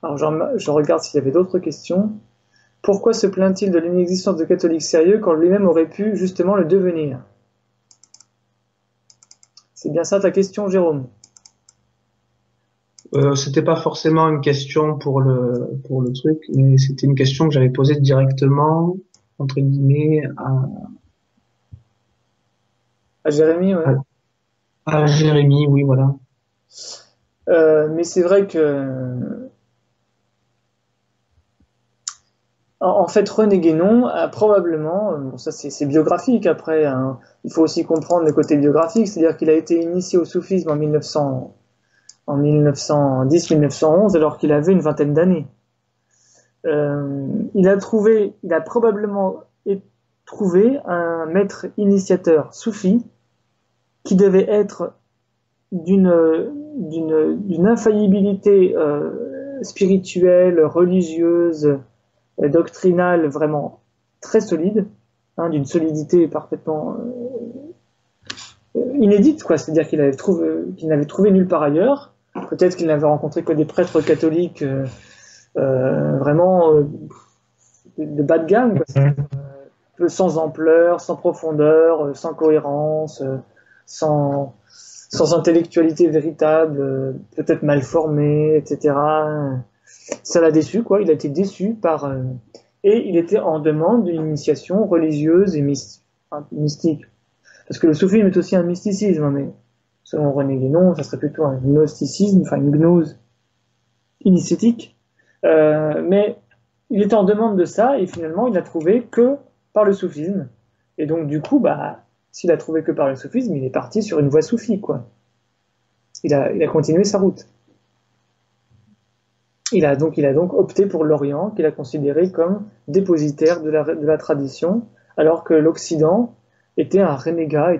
Alors je regarde s'il y avait d'autres questions. Pourquoi se plaint-il de l'inexistence de catholiques sérieux quand lui-même aurait pu justement le devenir? C'est bien ça ta question, Jérôme? C'était pas forcément une question pour le truc, mais c'était une question que j'avais posée directement, entre guillemets, À Jérémie, ouais. à Jérémy, oui, voilà. Mais c'est vrai que en fait, René Guénon a probablement, bon, ça c'est biographique après, hein, il faut aussi comprendre le côté biographique, c'est-à-dire qu'il a été initié au soufisme en 1910-1911 alors qu'il avait une vingtaine d'années. Il a probablement trouvé un maître initiateur soufi qui devait être d'une infaillibilité spirituelle, religieuse, doctrinale vraiment très solide, hein, d'une solidité parfaitement inédite, quoi. C'est-à-dire qu'il n'avait trouvé nulle part ailleurs. Peut-être qu'il n'avait rencontré que des prêtres catholiques vraiment de bas de gamme, quoi. Sans ampleur, sans profondeur, sans cohérence, sans intellectualité véritable, peut-être mal formé, etc. Ça l'a déçu, quoi. Il a été déçu par et il était en demande d'une initiation religieuse et mystique. Parce que le soufisme est aussi un mysticisme, mais selon René Guénon, ça serait plutôt un gnosticisme, enfin une gnose initiatique. Mais il était en demande de ça et finalement il n'a trouvé que par le soufisme. Et donc du coup, s'il a trouvé que par le soufisme, il est parti sur une voie soufie, quoi. Il a continué sa route. Il a donc opté pour l'Orient, qu'il a considéré comme dépositaire de la tradition, alors que l'Occident était un renégat,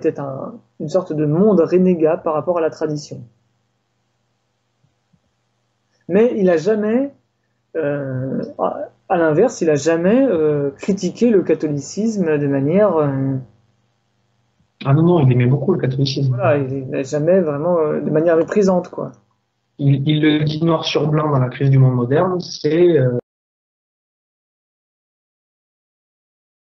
une sorte de monde renégat par rapport à la tradition. Mais il n'a jamais, à l'inverse, il n'a jamais critiqué le catholicisme de manière... Ah non, il aimait beaucoup le catholicisme. Voilà, il n'a jamais vraiment de manière méprisante, quoi. Il le dit noir sur blanc dans la crise du monde moderne, c'est